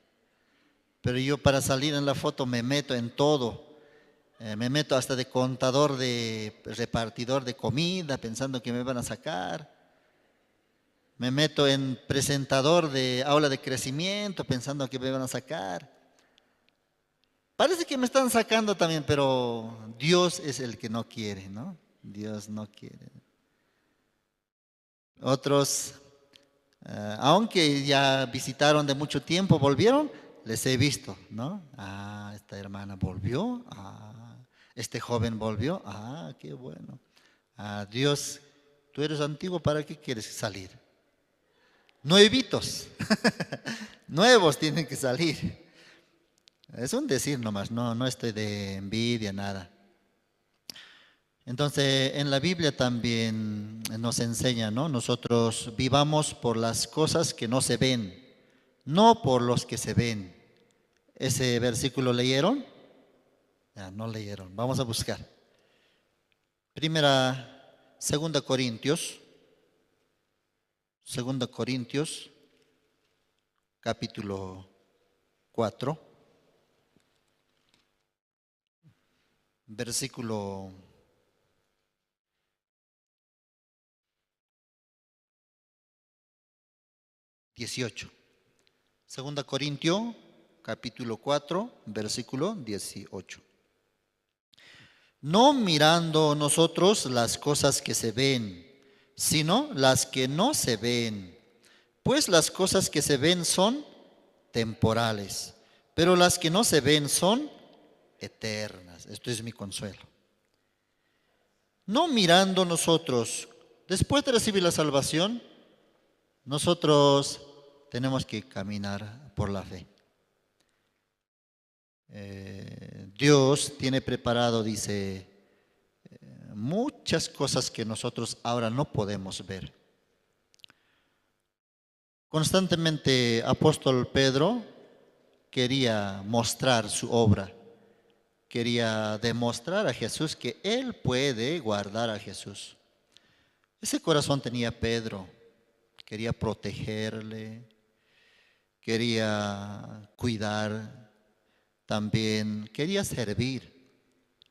Pero yo para salir en la foto me meto en todo. Me meto hasta de contador, de repartidor de comida, pensando que me van a sacar. Me meto en presentador de aula de crecimiento, pensando que me van a sacar. Parece que me están sacando también, pero Dios es el que no quiere, ¿no? Dios no quiere. Otros, aunque ya visitaron de mucho tiempo, volvieron, les he visto, ¿no? Ah, esta hermana volvió, este joven volvió, qué bueno. Dios, tú eres antiguo, ¿para qué quieres salir? Nuevitos, nuevos tienen que salir. Es un decir nomás, no estoy de envidia, nada. Entonces, en la Biblia también nos enseña, ¿no? Nosotros vivamos por las cosas que no se ven, no por los que se ven. ¿Ese versículo leyeron? Ya, no leyeron. Vamos a buscar. Segunda Corintios, capítulo 4, versículo 18. Segunda Corintios, capítulo 4, versículo 18. No mirando nosotros las cosas que se ven, sino las que no se ven. Pues las cosas que se ven son temporales, pero las que no se ven son eternas. Esto es mi consuelo. No mirando nosotros, después de recibir la salvación, nosotros tenemos que caminar por la fe. Dios tiene preparado, dice, muchas cosas que nosotros ahora no podemos ver. Constantemente apóstol Pedro quería mostrar su obra, quería demostrar a Jesús que él puede guardar a Jesús. Ese corazón tenía Pedro, quería protegerle, quería cuidar. También quería servir.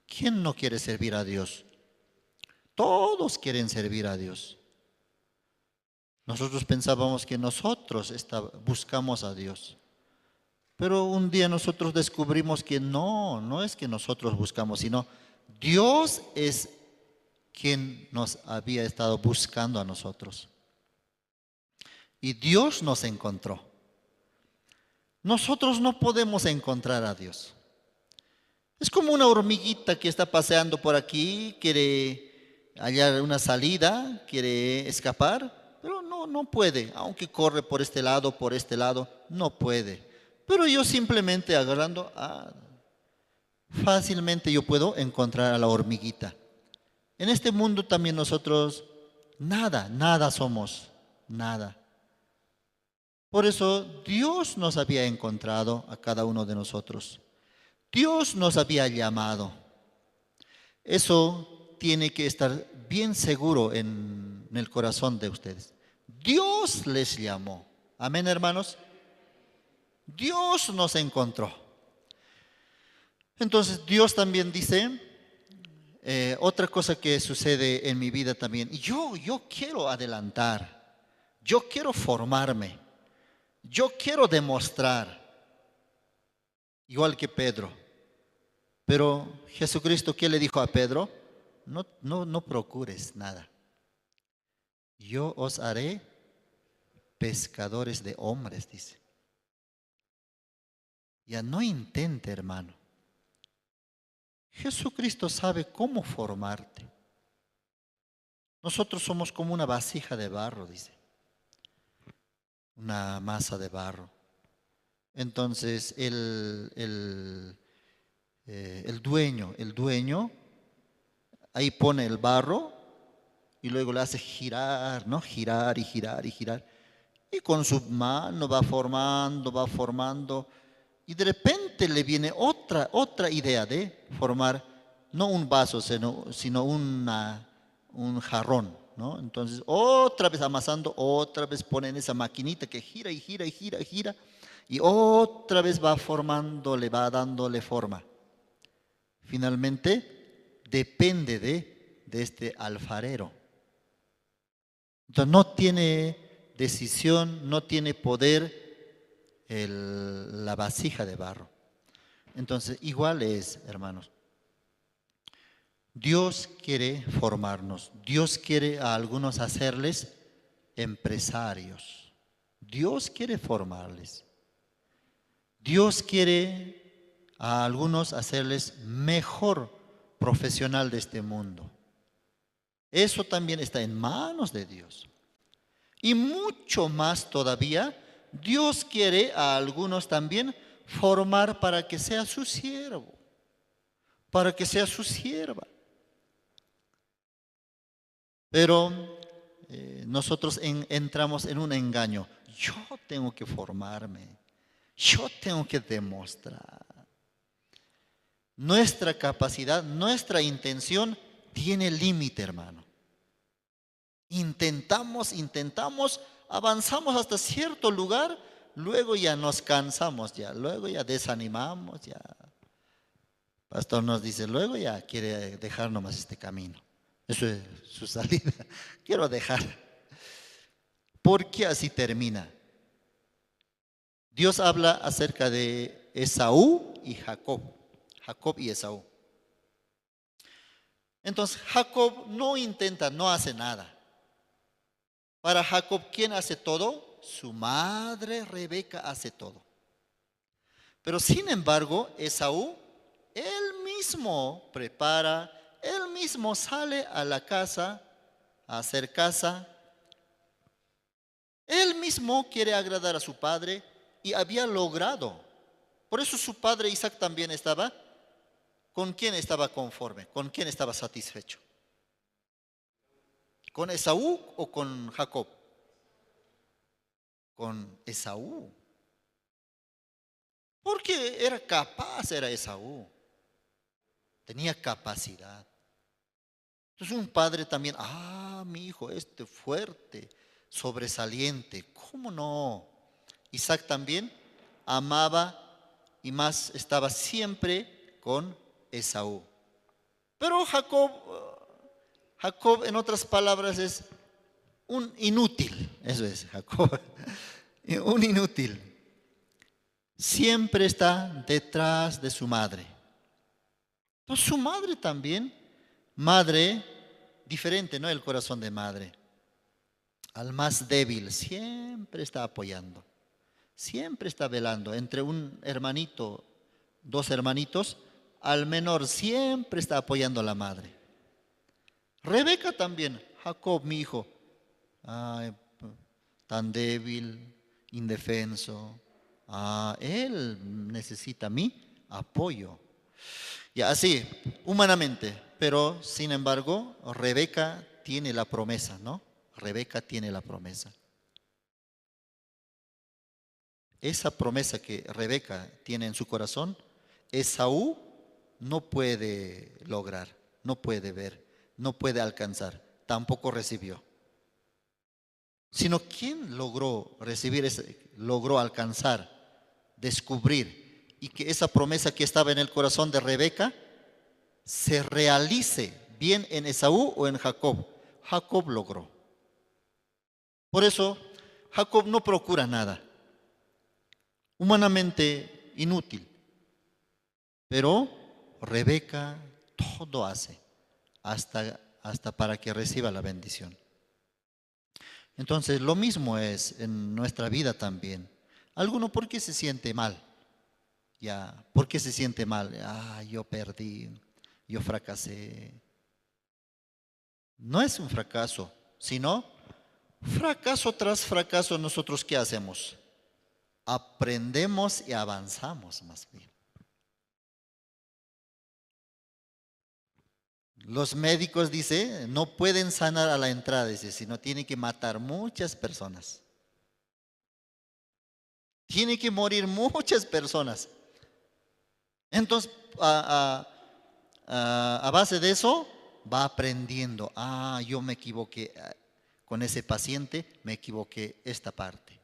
¿Quién no quiere servir a Dios? Todos quieren servir a Dios. Nosotros pensábamos que nosotros buscamos a Dios. Pero un día nosotros descubrimos que no es que nosotros buscamos, sino Dios es quien nos había estado buscando a nosotros. Y Dios nos encontró. Nosotros no podemos encontrar a Dios. Es como una hormiguita que está paseando por aquí, quiere hallar una salida, quiere escapar, pero no puede. Aunque corre por este lado, no puede. Pero yo simplemente agarrando, fácilmente yo puedo encontrar a la hormiguita. En este mundo también nosotros nada somos, nada. Por eso Dios nos había encontrado a cada uno de nosotros. Dios nos había llamado. Eso tiene que estar bien seguro en el corazón de ustedes. Dios les llamó. Amén, hermanos. Dios nos encontró. Entonces Dios también dice, otra cosa que sucede en mi vida también, yo quiero adelantar, yo quiero formarme, yo quiero demostrar, igual que Pedro. Pero Jesucristo, ¿qué le dijo a Pedro? No procures nada. Yo os haré pescadores de hombres, dice. Ya no intente, hermano. Jesucristo sabe cómo formarte. Nosotros somos como una vasija de barro, dice. Una masa de barro. Entonces el dueño ahí pone el barro y luego le hace girar, ¿no? Girar y girar y girar. Y con su mano va formando. Y de repente le viene otra idea de formar, no un vaso, sino un jarrón, ¿no? Entonces, otra vez amasando, otra vez ponen esa maquinita que gira y gira y gira y gira. Y otra vez va formándole, va dándole forma. Finalmente, depende de este alfarero. Entonces, no tiene decisión, no tiene poder la vasija de barro. Entonces, igual es, hermanos. Dios quiere formarnos. Dios quiere a algunos hacerles empresarios. Dios quiere formarles. Dios quiere a algunos hacerles mejor profesional de este mundo. Eso también está en manos de Dios. Y mucho más todavía, Dios quiere a algunos también formar para que sea su siervo, para que sea su sierva. Pero nosotros entramos en un engaño. Yo tengo que formarme, yo tengo que demostrar. Nuestra capacidad, nuestra intención tiene límite, hermano. Intentamos, avanzamos hasta cierto lugar, luego ya nos cansamos, luego ya desanimamos, ya. Pastor nos dice, luego ya quiere dejar nomás este camino. Eso es su salida. Quiero dejar. ¿Por qué así termina? Dios habla acerca de Esaú y Jacob. Jacob y Esaú. Entonces Jacob no intenta, no hace nada. Para Jacob, ¿quién hace todo? Su madre Rebeca hace todo. Pero sin embargo, Esaú, él mismo prepara, él mismo sale a la casa, a hacer casa. Él mismo quiere agradar a su padre y había logrado. Por eso su padre Isaac también estaba. ¿Con quién estaba conforme? ¿Con quién estaba satisfecho? ¿Con Esaú o con Jacob? Con Esaú. Porque era capaz, era Esaú. Tenía capacidad. Entonces un padre también, mi hijo, fuerte, sobresaliente. ¿Cómo no? Isaac también amaba y más estaba siempre con Esaú. Pero Jacob en otras palabras es un inútil. Eso es Jacob. Un inútil. Siempre está detrás de su madre. Entonces su madre también, madre diferente, ¿no? El corazón de madre. Al más débil siempre está apoyando. Siempre está velando. Entre un hermanito, dos hermanitos, al menor siempre está apoyando a la madre. Rebeca también, Jacob, mi hijo, ay, tan débil, indefenso. Él necesita mi apoyo. Y así, humanamente, pero sin embargo, Rebeca tiene la promesa, ¿no? Rebeca tiene la promesa. Esa promesa que Rebeca tiene en su corazón, Esaú no puede lograr, no puede ver, no puede alcanzar, tampoco recibió. Sino ¿quién logró recibir, logró alcanzar, descubrir y que esa promesa que estaba en el corazón de Rebeca se realice bien en Esaú o en Jacob? Jacob logró. Por eso Jacob no procura nada, humanamente inútil, pero Rebeca todo hace hasta para que reciba la bendición. Entonces lo mismo es en nuestra vida también. Alguno, ¿por qué se siente mal? Ya, ¿por qué se siente mal? Yo perdí, yo fracasé. No es un fracaso, sino fracaso tras fracaso. ¿Nosotros qué hacemos? Aprendemos y avanzamos más bien. Los médicos, dice, no pueden sanar a la entrada, dice, sino tienen que matar muchas personas. Tiene que morir muchas personas. Entonces, a base de eso, va aprendiendo. Yo me equivoqué con ese paciente, me equivoqué esta parte.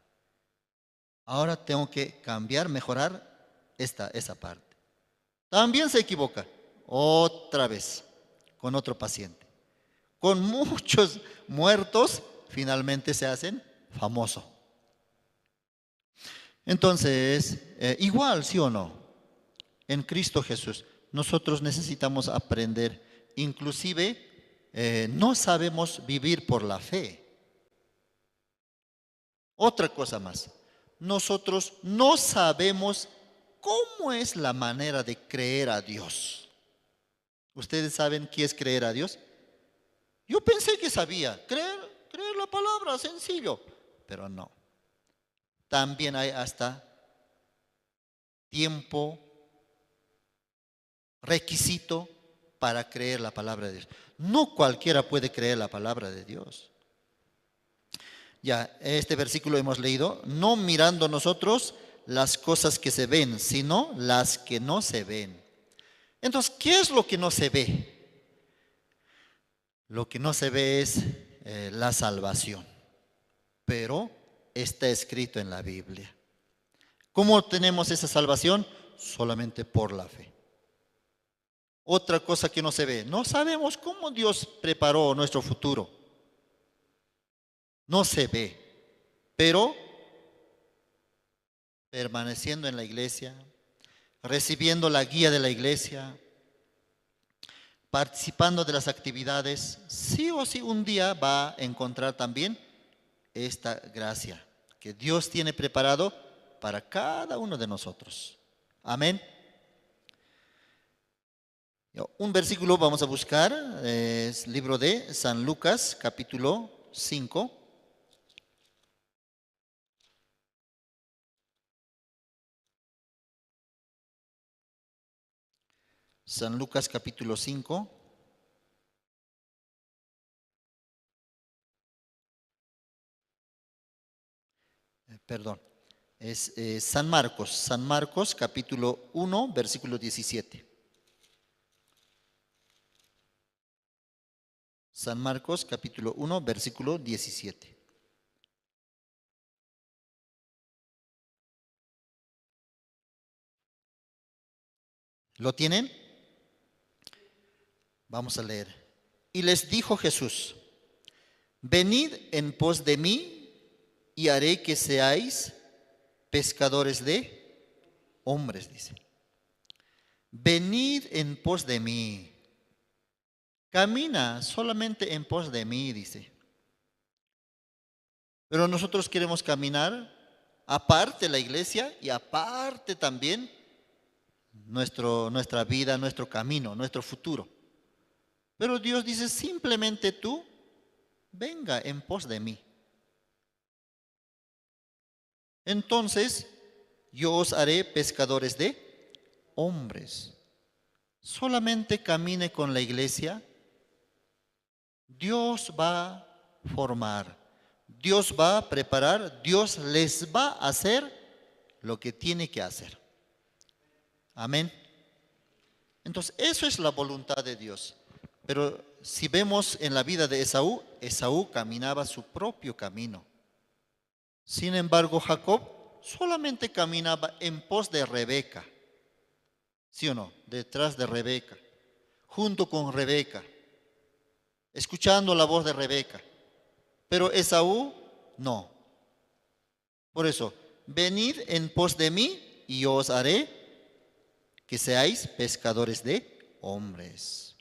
Ahora tengo que cambiar, mejorar esa parte. También se equivoca, otra vez, con otro paciente. Con muchos muertos, finalmente se hacen famosos. Entonces, igual, ¿sí o no? En Cristo Jesús, nosotros necesitamos aprender. Inclusive, no sabemos vivir por la fe. Otra cosa más, nosotros no sabemos cómo es la manera de creer a Dios. ¿Ustedes saben qué es creer a Dios? Yo pensé que sabía. Creer la palabra, sencillo. Pero no. También hay hasta tiempo, requisito para creer la palabra de Dios. No cualquiera puede creer la palabra de Dios. Ya, este versículo hemos leído, no mirando nosotros las cosas que se ven, sino las que no se ven. Entonces, ¿qué es lo que no se ve? Lo que no se ve es la salvación, pero está escrito en la Biblia. ¿Cómo tenemos esa salvación? Solamente por la fe. Otra cosa que no se ve, no sabemos cómo Dios preparó nuestro futuro. No se ve, pero permaneciendo en la iglesia, recibiendo la guía de la iglesia, participando de las actividades, sí o sí un día va a encontrar también esta gracia que Dios tiene preparado para cada uno de nosotros. Amén. Un versículo vamos a buscar, es libro de San Lucas, capítulo 5. San Lucas capítulo 5. Perdón, es San Marcos capítulo 1, versículo 17. San Marcos capítulo 1, versículo 17. ¿Lo tienen? Vamos a leer. Y les dijo Jesús: venid en pos de mí y haré que seáis pescadores de hombres, dice. Venid en pos de mí. Camina solamente en pos de mí, dice. Pero nosotros queremos caminar aparte la iglesia y aparte también nuestra vida, nuestro camino, nuestro futuro. Pero Dios dice, simplemente tú venga en pos de mí. Entonces yo os haré pescadores de hombres. Solamente camine con la iglesia. Dios va a formar, Dios va a preparar, Dios les va a hacer lo que tiene que hacer. Amén. Entonces, eso es la voluntad de Dios. Pero si vemos en la vida de Esaú, Esaú caminaba su propio camino. Sin embargo, Jacob solamente caminaba en pos de Rebeca. ¿Sí o no? Detrás de Rebeca, junto con Rebeca, escuchando la voz de Rebeca. Pero Esaú no. Por eso, venid en pos de mí y yo os haré que seáis pescadores de hombres.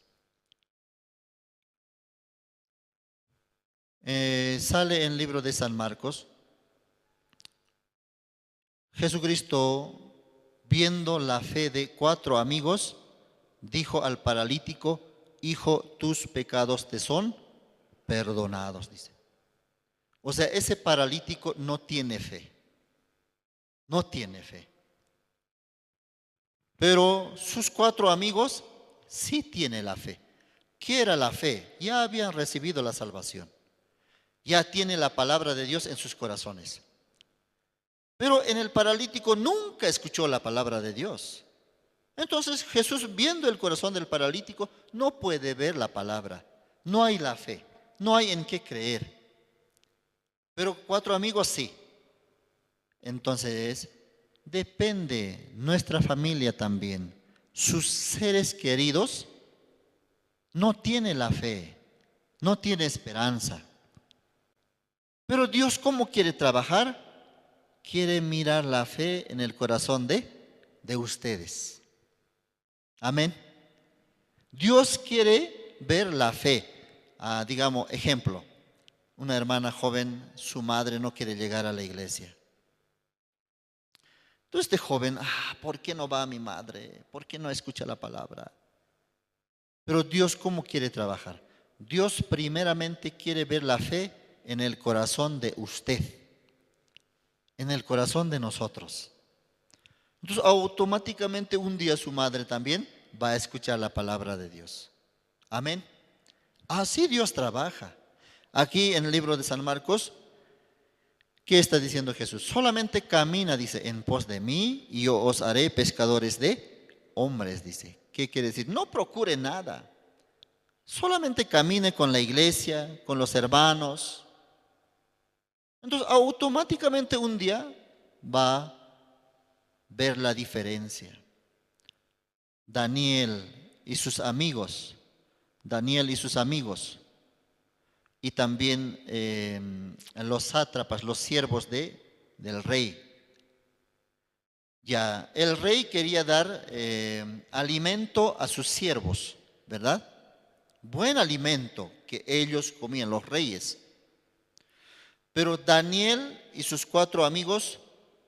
Sale en el libro de San Marcos. Jesucristo, viendo la fe de 4 amigos, dijo al paralítico: hijo, tus pecados te son perdonados, dice. O sea, ese paralítico no tiene fe. No tiene fe. Pero sus 4 amigos sí tienen la fe. ¿Qué era la fe? Ya habían recibido la salvación. Ya tiene la palabra de Dios en sus corazones. Pero en el paralítico nunca escuchó la palabra de Dios. Entonces Jesús, viendo el corazón del paralítico, no puede ver la palabra. No hay la fe. No hay en qué creer. Pero 4 amigos sí. Entonces, depende nuestra familia también. Sus seres queridos no tienen la fe. No tienen esperanza. Pero Dios, ¿cómo quiere trabajar? Quiere mirar la fe en el corazón de ustedes. Amén. Dios quiere ver la fe. Digamos, ejemplo, una hermana joven, su madre no quiere llegar a la iglesia. Entonces este joven, ¿por qué no va a mi madre? ¿Por qué no escucha la palabra? Pero Dios, ¿cómo quiere trabajar? Dios primeramente quiere ver la fe en el corazón de usted, en el corazón de nosotros. Entonces automáticamente un día su madre también va a escuchar la palabra de Dios. Amén. Así Dios trabaja. Aquí en el libro de San Marcos, ¿qué está diciendo Jesús? Solamente camina, dice, en pos de mí y yo os haré pescadores de hombres, dice. ¿Qué quiere decir? No procure nada. Solamente camine con la iglesia, con los hermanos. Entonces automáticamente un día va a ver la diferencia. Daniel y sus amigos, y también los sátrapas, los siervos del rey. Ya, el rey quería dar alimento a sus siervos, ¿verdad? Buen alimento que ellos comían, los reyes. Pero Daniel y sus 4 amigos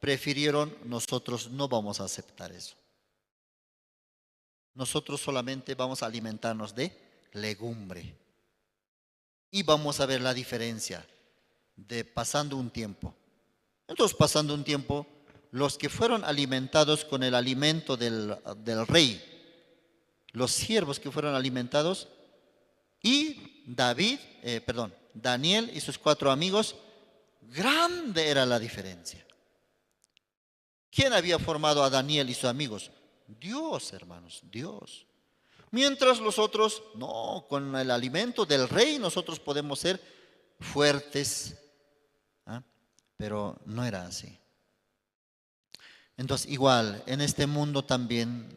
prefirieron: nosotros no vamos a aceptar eso. Nosotros solamente vamos a alimentarnos de legumbre. Y vamos a ver la diferencia de pasando un tiempo. Entonces, pasando un tiempo, los que fueron alimentados con el alimento del rey, los siervos que fueron alimentados, y Daniel y sus 4 amigos, grande era la diferencia. ¿Quién había formado a Daniel y sus amigos? Dios, hermanos, Dios. Mientras los otros, no, con el alimento del rey nosotros podemos ser fuertes. Pero no era así. Entonces, igual, en este mundo también,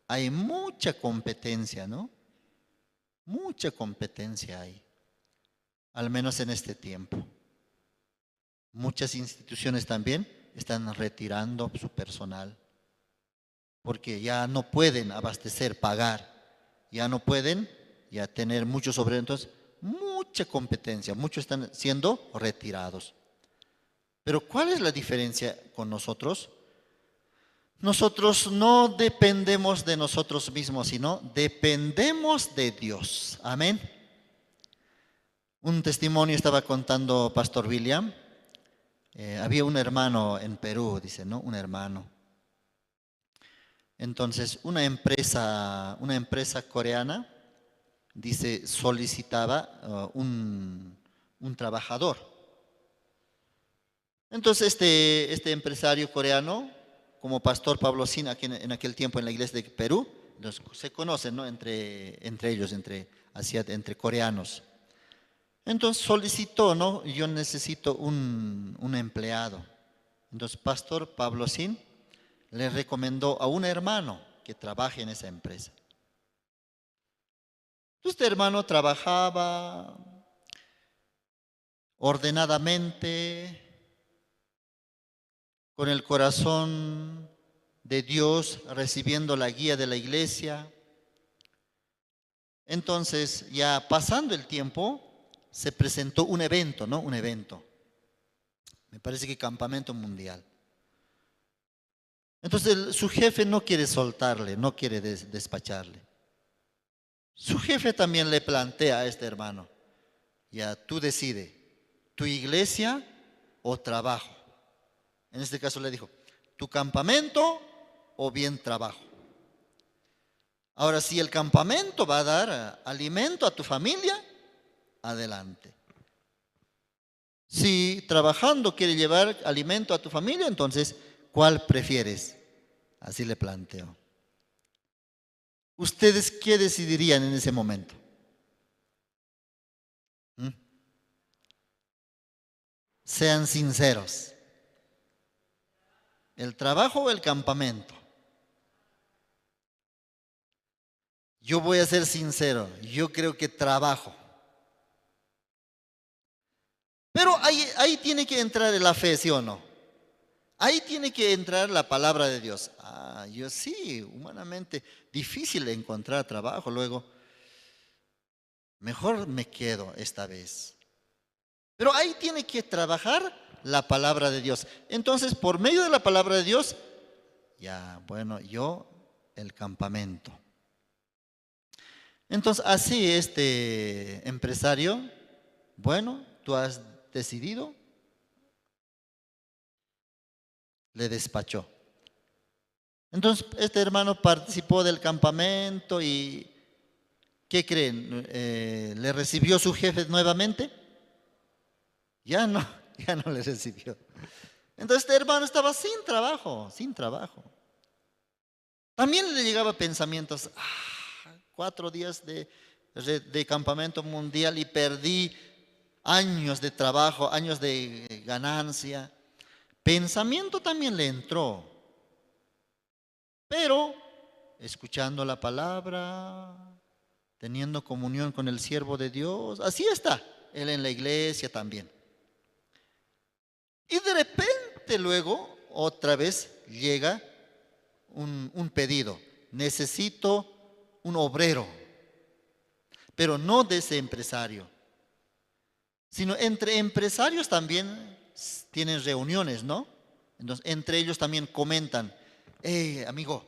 hay mucha competencia, ¿no? Mucha competencia hay. Al menos en este tiempo. Muchas instituciones también están retirando su personal. Porque ya no pueden abastecer, pagar. Ya no pueden ya tener muchos obreros. Entonces, mucha competencia. Muchos están siendo retirados. Pero ¿cuál es la diferencia con nosotros? nosotros no dependemos de nosotros mismos, sino dependemos de Dios. Amén. Un testimonio estaba contando Pastor William. Había un hermano en Perú, dice, ¿no? Un hermano. Entonces, una empresa coreana, dice, solicitaba un trabajador. Entonces, este empresario coreano, como Pastor Pablo Sin, aquí en aquel tiempo en la iglesia de Perú, se conocen, ¿no? entre ellos, entre coreanos. Entonces solicitó, ¿no? Yo necesito un empleado. Entonces Pastor Pablo Sin le recomendó a un hermano que trabaje en esa empresa. Este hermano trabajaba ordenadamente, con el corazón de Dios, recibiendo la guía de la iglesia. Entonces, ya pasando el tiempo, se presentó un evento, ¿no? Un evento. Me parece que campamento mundial. Entonces, su jefe no quiere soltarle, no quiere despacharle. Su jefe también le plantea a este hermano, ya tú decides, tu iglesia o trabajo. En este caso le dijo, tu campamento o bien trabajo. Ahora, si el campamento va a dar alimento a tu familia, adelante. Si trabajando quiere llevar alimento a tu familia, entonces, ¿cuál prefieres? Así le planteo. ¿Ustedes qué decidirían en ese momento? Sean sinceros. ¿El trabajo o el campamento? Yo voy a ser sincero, yo creo que trabajo. Pero ahí tiene que entrar la fe, ¿sí o no? Ahí tiene que entrar la palabra de Dios. Yo sí, humanamente difícil encontrar trabajo, luego mejor me quedo esta vez. Pero ahí tiene que trabajar la palabra de Dios. Entonces, por medio de la palabra de Dios, el campamento. Entonces, así este empresario, tú has decidido, le despachó. Entonces, este hermano participó del campamento y, ¿qué creen? ¿Le recibió su jefe nuevamente? Ya no le recibió. Entonces, este hermano estaba sin trabajo. También le llegaba pensamientos, 4 días de campamento mundial y perdí años de trabajo, años de ganancia. Pensamiento también le entró. Pero, escuchando la palabra, teniendo comunión con el siervo de Dios, así está él en la iglesia también. Y de repente luego, otra vez, llega un pedido. Necesito un obrero, pero no de ese empresario, sino entre empresarios también tienen reuniones, ¿no? Entonces, entre ellos también comentan, amigo,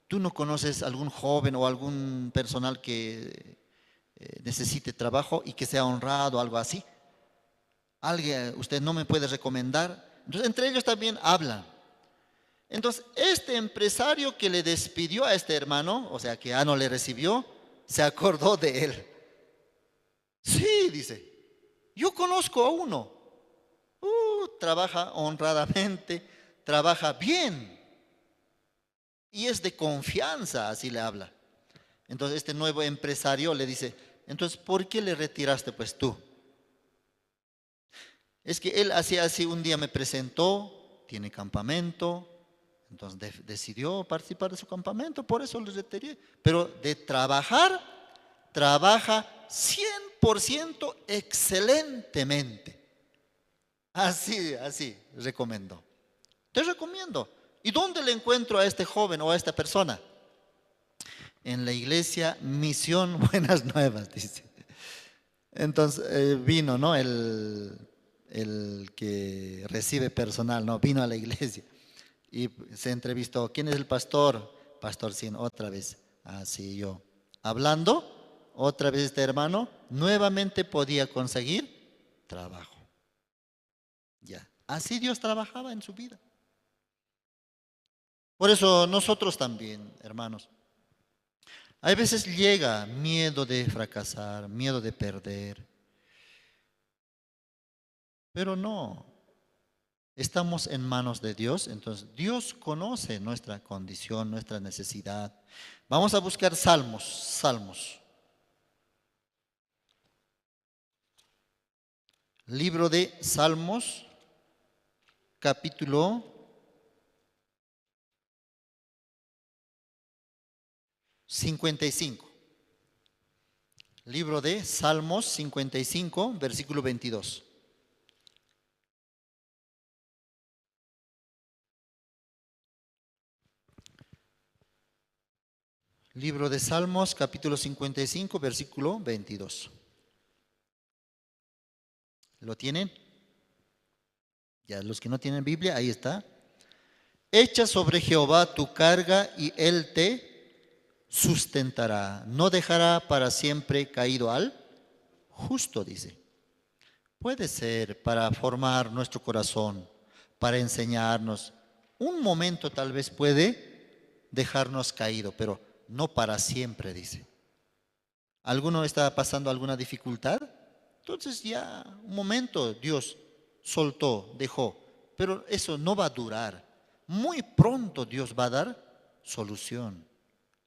¿tú no conoces algún joven o algún personal que necesite trabajo y que sea honrado o algo así? ¿Alguien, usted no me puede recomendar? Entonces, entre ellos también hablan. Entonces, este empresario que le despidió a este hermano, o sea, que no le recibió, se acordó de él. Sí, dice, yo conozco a uno. Trabaja honradamente, trabaja bien. Y es de confianza, así le habla. Entonces, este nuevo empresario le dice, entonces, ¿por qué le retiraste pues tú? Es que él así un día me presentó, tiene campamento, entonces decidió participar de su campamento, por eso le retiré. Pero de trabaja 100% excelentemente. Así recomiendo. Te recomiendo. ¿Y dónde le encuentro a este joven o a esta persona? En la iglesia Misión Buenas Nuevas, dice. Entonces vino, ¿no? El que recibe personal, ¿no? Vino a la iglesia. Y se entrevistó, ¿quién es el pastor? Pastor Sin, otra vez. Así yo. Hablando, otra vez este hermano nuevamente podía conseguir trabajo. Ya. Así Dios trabajaba en su vida. Por eso nosotros también, hermanos, hay veces llega miedo de fracasar, miedo de perder, pero no, estamos en manos de Dios, entonces Dios conoce nuestra condición, nuestra necesidad. Vamos a buscar salmos. Libro de Salmos, capítulo 55. Libro de Salmos 55, versículo 22. Libro de Salmos, capítulo 55, versículo 22. ¿Lo tienen? Ya, los que no tienen Biblia, ahí está. Echa sobre Jehová tu carga y él te sustentará. No dejará para siempre caído al justo, dice. Puede ser para formar nuestro corazón, para enseñarnos. Un momento tal vez puede dejarnos caído, pero no para siempre, dice. ¿Alguno está pasando alguna dificultad? Entonces ya un momento Dios soltó, dejó, pero eso no va a durar. Muy pronto Dios va a dar solución.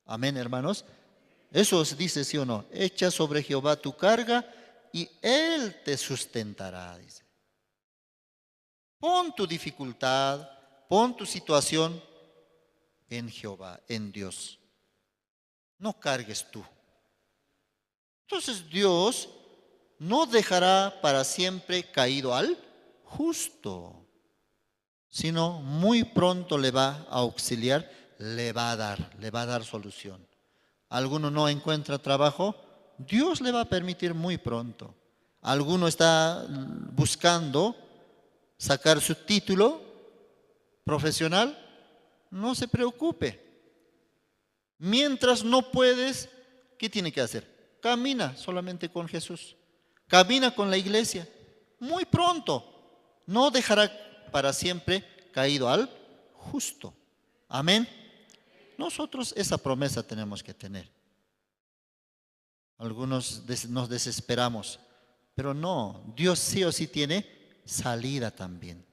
Amén, hermanos. Eso dice, sí o no. Echa sobre Jehová tu carga y él te sustentará, dice. Pon tu dificultad, pon tu situación en Jehová, en Dios. No cargues tú. Entonces Dios no dejará para siempre caído al justo, sino muy pronto le va a auxiliar, le va a dar solución. Alguno no encuentra trabajo, Dios le va a permitir muy pronto. Alguno está buscando sacar su título profesional, no se preocupe. Mientras no puedes, ¿qué tiene que hacer? Camina solamente con Jesús. Camina con la iglesia. Muy pronto no dejará para siempre caído al justo. Amén. Nosotros esa promesa tenemos que tener. Algunos nos desesperamos, pero no, Dios sí o sí tiene salida también.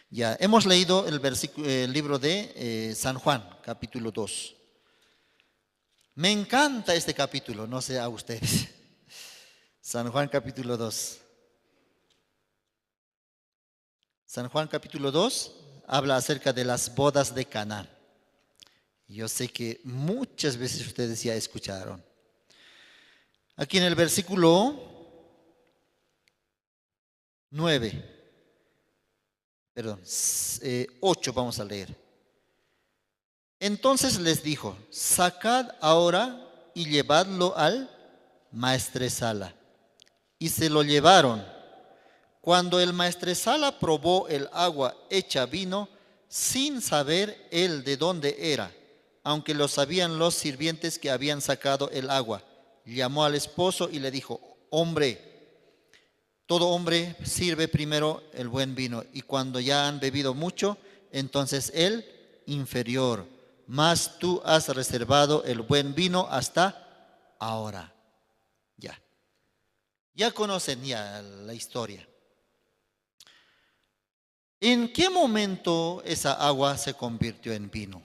Ya, hemos leído el libro de San Juan, capítulo 2. Me encanta este capítulo, no sé a ustedes. San Juan, capítulo 2. San Juan, capítulo 2, habla acerca de las bodas de Caná. Yo sé que muchas veces ustedes ya escucharon. Aquí en el versículo 8 vamos a leer. Entonces les dijo, sacad ahora y llevadlo al maestresala. Y se lo llevaron. Cuando el maestresala probó el agua hecha vino, sin saber él de dónde era, aunque lo sabían los sirvientes que habían sacado el agua, llamó al esposo y le dijo, hombre, todo hombre sirve primero el buen vino, y cuando ya han bebido mucho, entonces el inferior. Mas tú has reservado el buen vino hasta ahora. Ya conocen ya la historia. ¿En qué momento esa agua se convirtió en vino?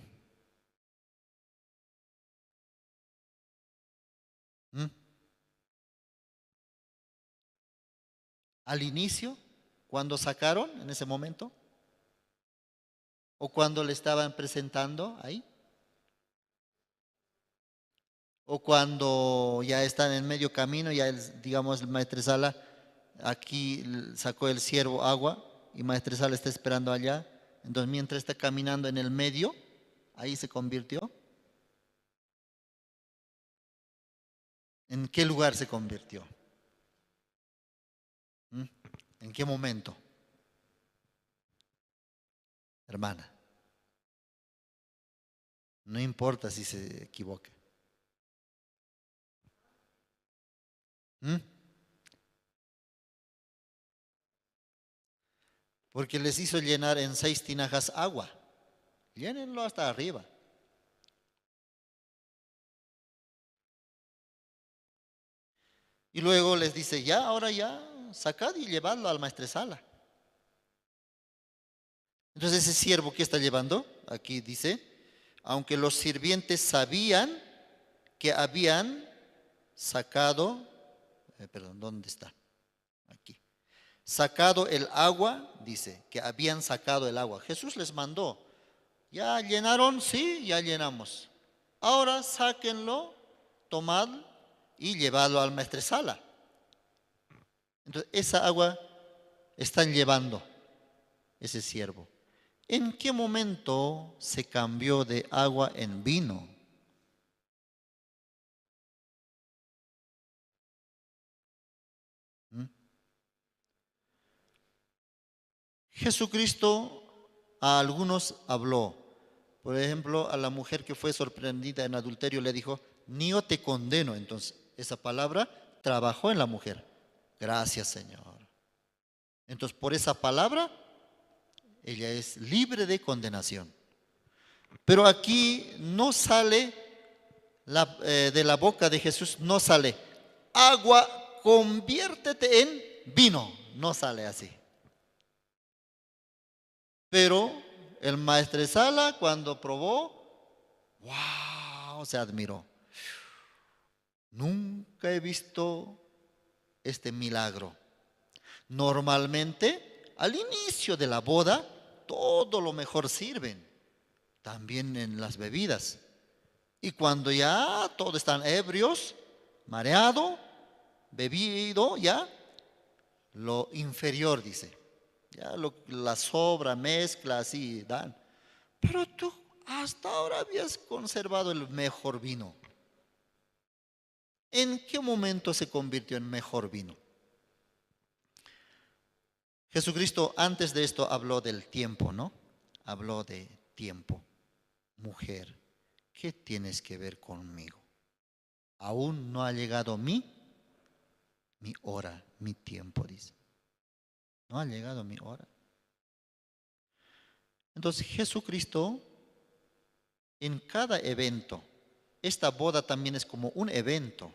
¿Al inicio? ¿Cuando sacaron en ese momento? ¿O cuando le estaban presentando ahí? ¿O cuando ya están en medio camino, ya digamos el maestresala aquí sacó el siervo agua y maestresala está esperando allá? Entonces mientras está caminando en el medio, ahí se convirtió. ¿En qué lugar se convirtió? ¿En qué momento? hermana. No importa si se equivoca. Porque les hizo llenar en 6 tinajas agua. Llénenlo hasta arriba. Y luego les dice, ya, ahora ya, sacad y llevadlo al maestresala. Entonces ese siervo, ¿qué está llevando? Aquí dice, aunque los sirvientes sabían que habían sacado, ¿dónde está? Aquí. Sacado el agua, dice, que habían sacado el agua. Jesús les mandó. ¿Ya llenaron? Sí, ya llenamos. Ahora sáquenlo, tomad y llevadlo al maestresala. Entonces, esa agua están llevando ese siervo. ¿En qué momento se cambió de agua en vino? Jesucristo a algunos habló. Por ejemplo, a la mujer que fue sorprendida en adulterio le dijo, ni yo te condeno. Entonces, esa palabra trabajó en la mujer. Gracias, Señor. Entonces, por esa palabra, ella es libre de condenación. Pero aquí no sale, de la boca de Jesús, no sale, agua, conviértete en vino. No sale así. Pero el maestresala cuando probó, wow, se admiró. Nunca he visto este milagro. Normalmente, al inicio de la boda, todo lo mejor sirven. También en las bebidas. Y cuando ya todos están ebrios, mareado, bebido, ya, lo inferior dice. Ya la sobra, mezcla, así dan. Pero tú hasta ahora habías conservado el mejor vino. ¿En qué momento se convirtió en mejor vino? Jesucristo antes de esto habló del tiempo, ¿no? Habló de tiempo. Mujer, ¿qué tienes que ver conmigo? Aún no ha llegado mi hora, mi tiempo, dice. No ha llegado mi hora. Entonces Jesucristo, en cada evento, esta boda también es como un evento,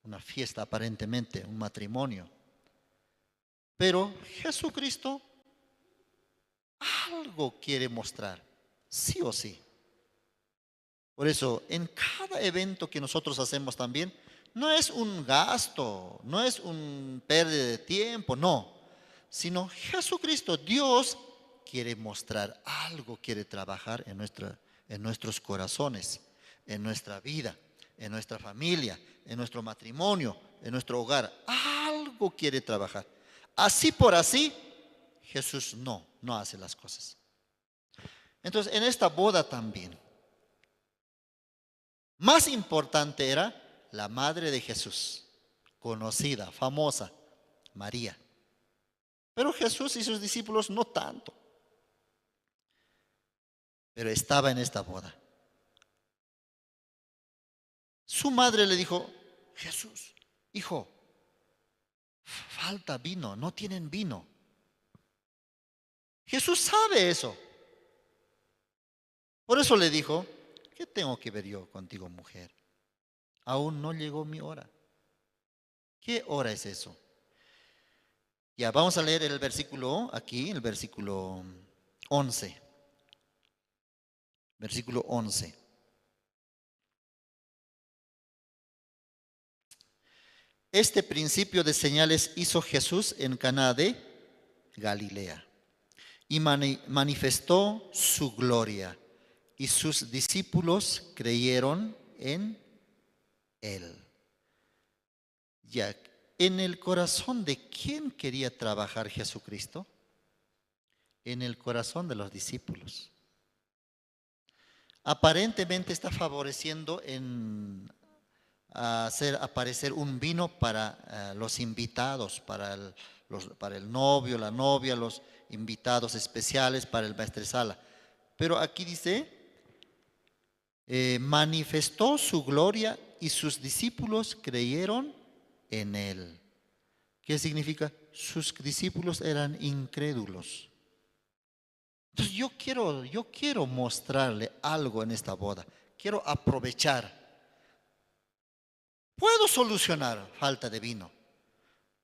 una fiesta aparentemente, un matrimonio. Pero Jesucristo algo quiere mostrar, sí o sí. Por eso, en cada evento que nosotros hacemos también, no es un gasto, no es un pérdida de tiempo, no. Sino Jesucristo, Dios, quiere mostrar algo, quiere trabajar en nuestros corazones, en nuestra vida, en nuestra familia, en nuestro matrimonio, en nuestro hogar. Algo quiere trabajar. Así por así, Jesús no hace las cosas. Entonces, en esta boda también, más importante era la madre de Jesús, conocida, famosa, María. Pero Jesús y sus discípulos no tanto. Pero estaba en esta boda. Su madre le dijo, Jesús, hijo, falta vino, no tienen vino. Jesús sabe eso. Por eso le dijo, ¿qué tengo que ver yo contigo, mujer? Aún no llegó mi hora. ¿Qué hora es eso? Ya, vamos a leer el versículo aquí, el versículo 11. Versículo 11. Este principio de señales hizo Jesús en Caná de Galilea y manifestó su gloria, y sus discípulos creyeron en él. Ya, ¿en el corazón de quién quería trabajar Jesucristo? En el corazón de los discípulos. Aparentemente está favoreciendo en hacer aparecer un vino para los invitados, para para el novio, la novia, los invitados especiales, para el maestresala. Pero aquí dice, manifestó su gloria y sus discípulos creyeron en él. ¿Qué significa? Sus discípulos eran incrédulos. Entonces yo quiero mostrarle algo en esta boda. Quiero aprovechar. Puedo solucionar falta de vino,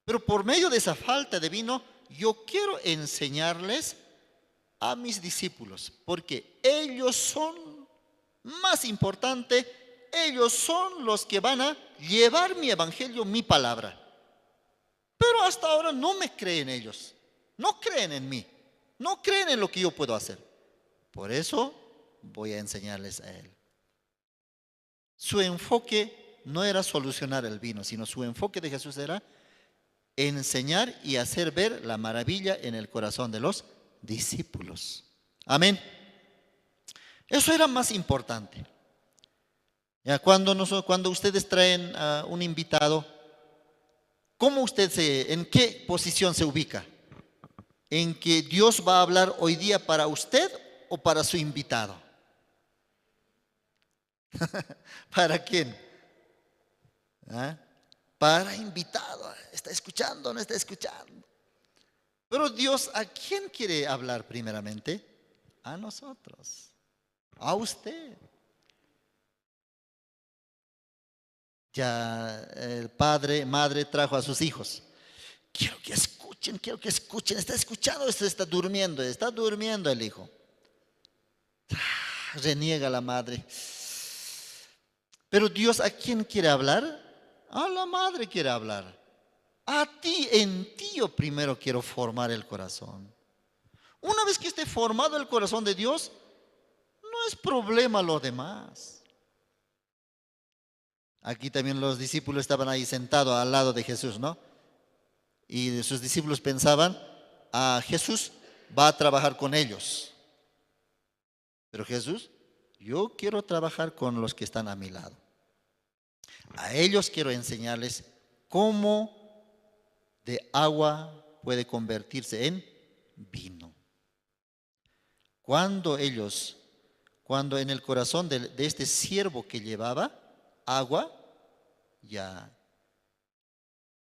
pero por medio de esa falta de vino, yo quiero enseñarles a mis discípulos, porque ellos son más importantes, ellos son los que van a llevar mi evangelio, mi palabra. Pero hasta ahora no me creen ellos, no creen en mí, no creen en lo que yo puedo hacer. Por eso voy a enseñarles a él. Su enfoque no era solucionar el vino, sino su enfoque de Jesús era enseñar y hacer ver la maravilla en el corazón de los discípulos. Amén. Eso era más importante. Ya, cuando ustedes traen a un invitado, ¿en qué posición se ubica? ¿En que Dios va a hablar hoy día para usted o para su invitado? ¿Para quién? ¿Ah? Para invitado. ¿Está escuchando o no está escuchando? Pero Dios, ¿a quién quiere hablar primeramente? A nosotros, a usted. Ya el padre, madre trajo a sus hijos. Quiero que escuchen, está escuchando, está durmiendo el hijo. Reniega la madre. Pero Dios, ¿a quién quiere hablar? A la madre quiere hablar. A ti, en ti yo primero quiero formar el corazón. Una vez que esté formado el corazón de Dios, no es problema lo demás. Aquí también los discípulos estaban ahí sentados al lado de Jesús, ¿no? Y sus discípulos pensaban, Jesús va a trabajar con ellos. Pero Jesús, yo quiero trabajar con los que están a mi lado. A ellos quiero enseñarles cómo de agua puede convertirse en vino. Cuando en el corazón de este siervo que llevaba agua, ya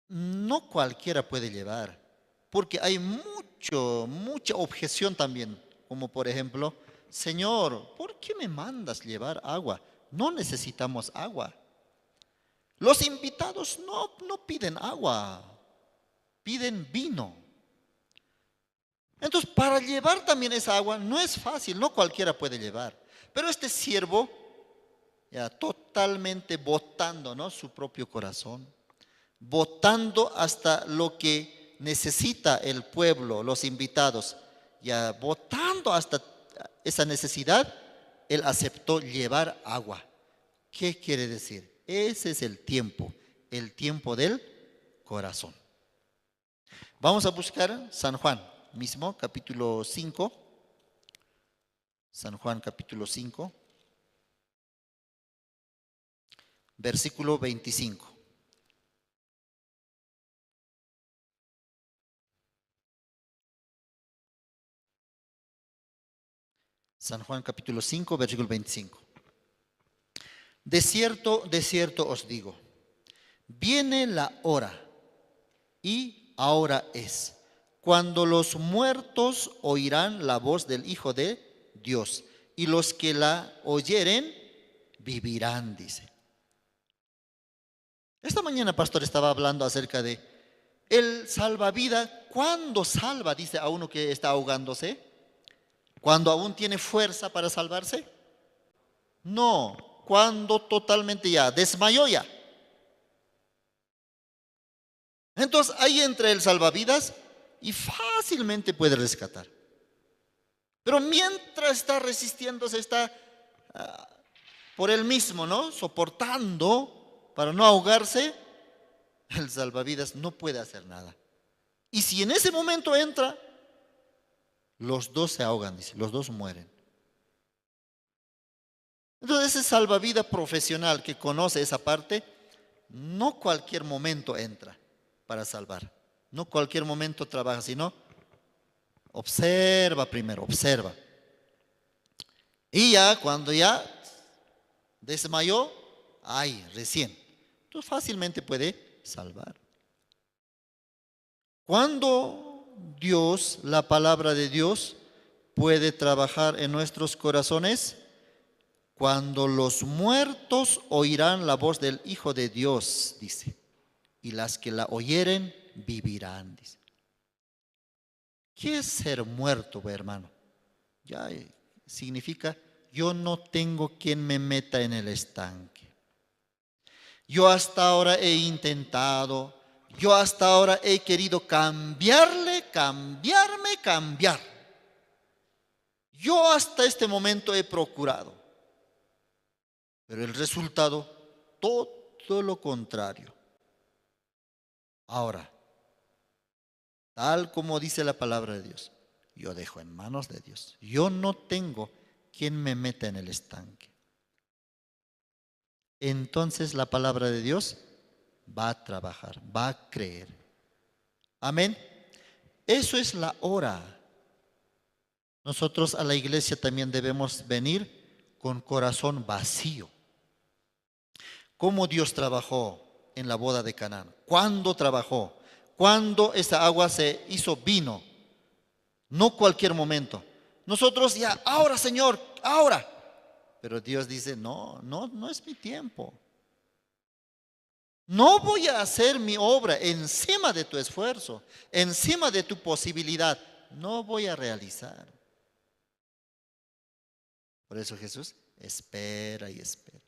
no cualquiera puede llevar, porque hay mucha objeción también, como por ejemplo, Señor, ¿por qué me mandas llevar agua? No necesitamos agua. Los invitados no piden agua, piden vino. Entonces, para llevar también esa agua no es fácil, no cualquiera puede llevar. Pero este siervo, ya totalmente botando, ¿no?, su propio corazón, botando hasta lo que necesita el pueblo, los invitados, ya botando hasta esa necesidad, él aceptó llevar agua. ¿Qué quiere decir? Ese es el tiempo del corazón. Vamos a buscar San Juan mismo, capítulo 5. San Juan, capítulo 5, versículo 25. San Juan, capítulo 5, versículo 25. De cierto os digo, viene la hora, y ahora es, cuando los muertos oirán la voz del Hijo de Dios, y los que la oyeren vivirán, dice. Esta mañana, pastor, estaba hablando acerca de el salvavidas. ¿Cuándo salva? Dice a uno que está ahogándose. ¿Cuando aún tiene fuerza para salvarse? No. Cuando totalmente ya desmayó ya. Entonces ahí entra el salvavidas y fácilmente puede rescatar. Pero mientras está resistiéndose, está por él mismo, ¿no?, soportando para no ahogarse, el salvavidas no puede hacer nada. Y si en ese momento entra, los dos se ahogan, dice, los dos mueren. Entonces ese salvavidas profesional que conoce esa parte, no cualquier momento entra para salvar. No cualquier momento trabaja, sino observa primero, observa. Y ya cuando ya desmayó, ay, recién. Entonces fácilmente puede salvar. Cuando Dios, la palabra de Dios, puede trabajar en nuestros corazones, cuando los muertos oirán la voz del Hijo de Dios, dice, y las que la oyeren vivirán, dice. ¿Qué es ser muerto, hermano? Ya significa, yo no tengo quien me meta en el estanque. Yo hasta ahora he intentado, yo hasta ahora he querido cambiarme. Yo hasta este momento he procurado. Pero el resultado, todo lo contrario. Ahora, tal como dice la palabra de Dios, yo dejo en manos de Dios. Yo no tengo quien me meta en el estanque. Entonces la palabra de Dios va a trabajar, va a creer. Amén. Eso es la hora. Nosotros a la iglesia también debemos venir con corazón vacío. ¿Cómo Dios trabajó en la boda de Canaán? ¿Cuándo trabajó? ¿Cuándo esa agua se hizo vino? No cualquier momento. Nosotros ya, ahora Señor, ahora. Pero Dios dice, no es mi tiempo. No voy a hacer mi obra encima de tu esfuerzo, encima de tu posibilidad. No voy a realizar. Por eso Jesús espera y espera.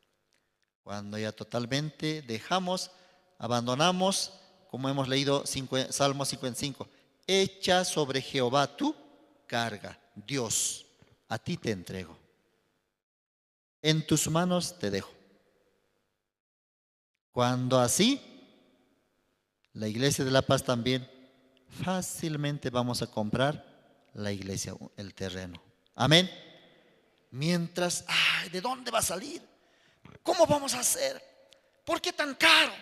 Cuando ya totalmente dejamos, abandonamos, como hemos leído Salmo 55, echa sobre Jehová tu carga, Dios, a ti te entrego. En tus manos te dejo. Cuando así, la iglesia de La Paz también, fácilmente vamos a comprar la iglesia, el terreno. Amén. Mientras, ay, ¿de dónde va a salir? ¿Cómo vamos a hacer? ¿Por qué tan caro?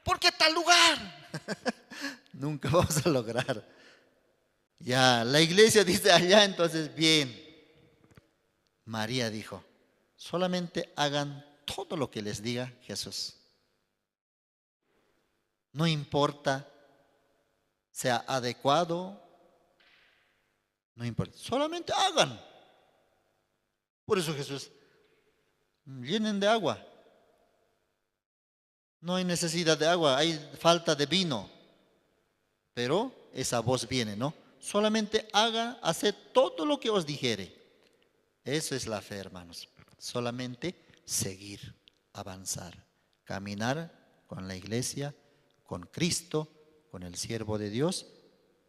¿Por qué tal lugar? Nunca vamos a lograr. Ya, la iglesia dice allá, entonces bien. María dijo, solamente hagan todo lo que les diga Jesús. No importa sea adecuado, no importa, solamente hagan. Por eso Jesús, llenen de agua. No hay necesidad de agua, hay falta de vino. Pero esa voz viene, ¿no? Solamente hagan, haced todo lo que os dijere. Eso es la fe, hermanos. Solamente seguir, avanzar, caminar con la iglesia, con Cristo, con el siervo de Dios.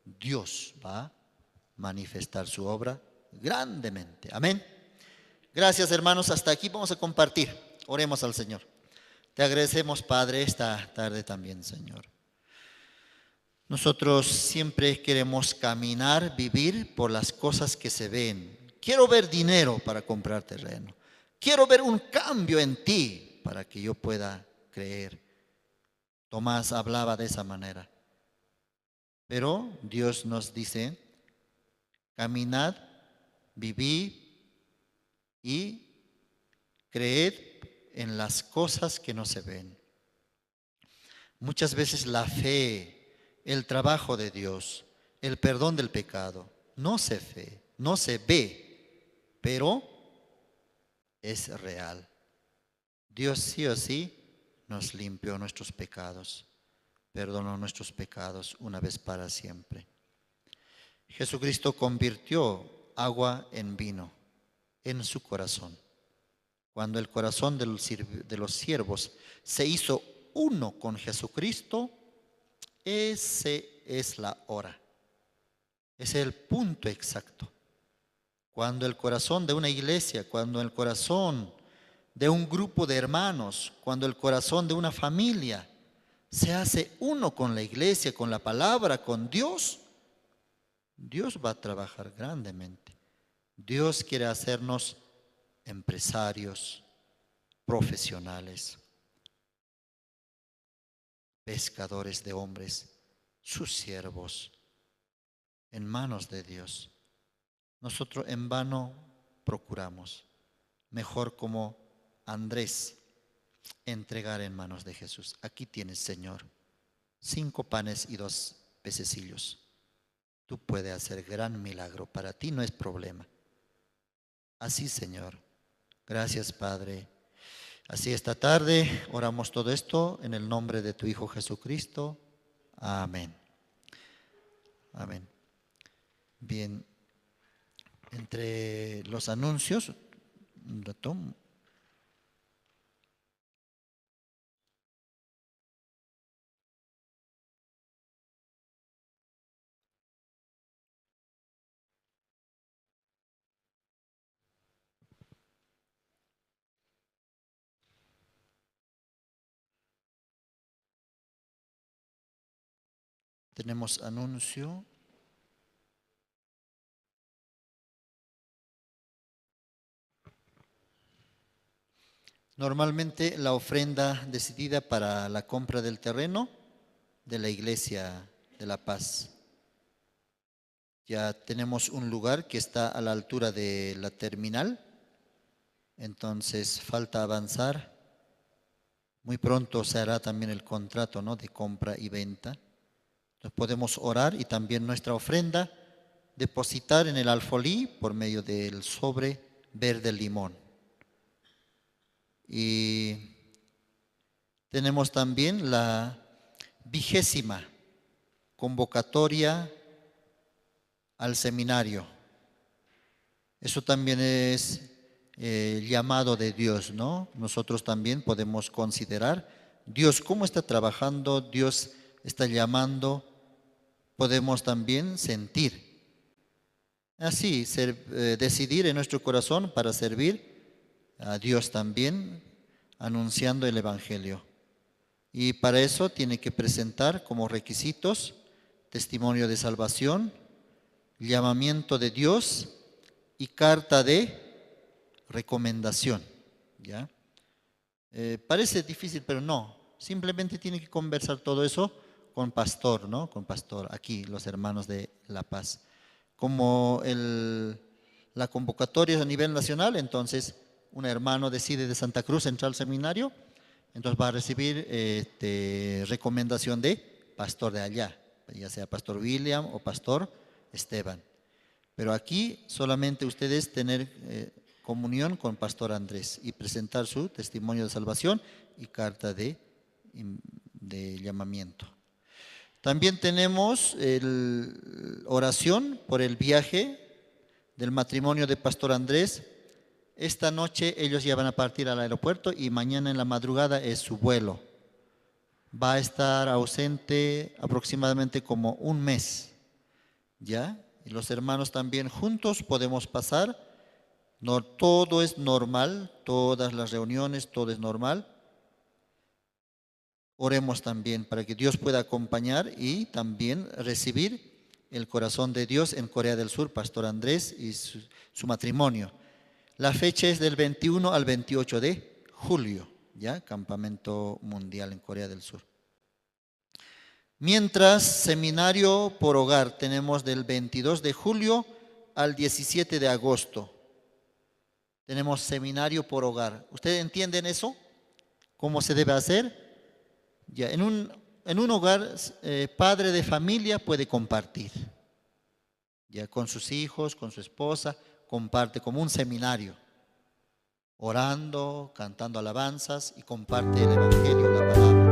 Dios va a manifestar su obra grandemente. Amén. Gracias, hermanos. Hasta aquí vamos a compartir. Oremos al Señor. Te agradecemos, Padre, esta tarde también, Señor. Nosotros siempre queremos caminar, vivir por las cosas que se ven. Quiero ver dinero para comprar terreno. Quiero ver un cambio en ti para que yo pueda creer. Tomás hablaba de esa manera. Pero Dios nos dice, caminad, vivid y creed en las cosas que no se ven. Muchas veces la fe, el trabajo de Dios, el perdón del pecado, no se ve, pero es real. Dios sí o sí nos limpió nuestros pecados, perdonó nuestros pecados una vez para siempre. Jesucristo convirtió agua en vino en su corazón. Cuando el corazón de los siervos se hizo uno con Jesucristo, ese es la hora. Ese es el punto exacto. Cuando el corazón de una iglesia, cuando el corazón de un grupo de hermanos, cuando el corazón de una familia se hace uno con la iglesia, con la palabra, con Dios, Dios va a trabajar grandemente. Dios quiere hacernos empresarios, profesionales, pescadores de hombres, sus siervos, en manos de Dios. Nosotros en vano procuramos, mejor como Andrés, entregar en manos de Jesús. Aquí tienes, Señor, 5 panes y 2 pececillos. Tú puedes hacer gran milagro, para ti no es problema. Así, Señor. Gracias, Padre. Así esta tarde oramos todo esto en el nombre de tu Hijo Jesucristo. Amén. Amén. Bien, entre los anuncios, un rato. Tenemos anuncio. Normalmente la ofrenda decidida para la compra del terreno de la Iglesia de La Paz. Ya tenemos un lugar que está a la altura de la terminal, entonces falta avanzar. Muy pronto se hará también el contrato, ¿no?, de compra y venta. Entonces podemos orar y también nuestra ofrenda depositar en el alfolí por medio del sobre verde limón. Y tenemos también la 20ª convocatoria al seminario. Eso también es llamado de Dios, ¿no? Nosotros también podemos considerar Dios cómo está trabajando, Dios está llamando, podemos también sentir. Así, decidir en nuestro corazón para servir a Dios también, anunciando el Evangelio. Y para eso tiene que presentar como requisitos testimonio de salvación, llamamiento de Dios y carta de recomendación. ¿Ya? Parece difícil, pero no. Simplemente tiene que conversar todo eso con pastor, ¿no? Con pastor, aquí los hermanos de La Paz. Como la convocatoria es a nivel nacional, entonces un hermano decide de Santa Cruz entrar al seminario, entonces va a recibir recomendación de pastor de allá, ya sea pastor William o pastor Esteban. Pero aquí solamente ustedes tener comunión con pastor Andrés y presentar su testimonio de salvación y carta de llamamiento. También tenemos oración por el viaje del matrimonio de pastor Andrés. Esta noche ellos ya van a partir al aeropuerto y mañana en la madrugada es su vuelo. Va a estar ausente aproximadamente como un mes, ¿ya? Y los hermanos también juntos podemos pasar. No, todo es normal, todas las reuniones, todo es normal. Oremos también para que Dios pueda acompañar y también recibir el corazón de Dios en Corea del Sur, pastor Andrés y su matrimonio. La fecha es del 21 al 28 de julio, ¿ya? Campamento mundial en Corea del Sur. Mientras, seminario por hogar tenemos del 22 de julio al 17 de agosto. Tenemos seminario por hogar. ¿Ustedes entienden eso? ¿Cómo se debe hacer? Ya, en un hogar, padre de familia puede compartir. Ya, con sus hijos, con su esposa, comparte como un seminario, orando, cantando alabanzas y comparte el Evangelio, la palabra.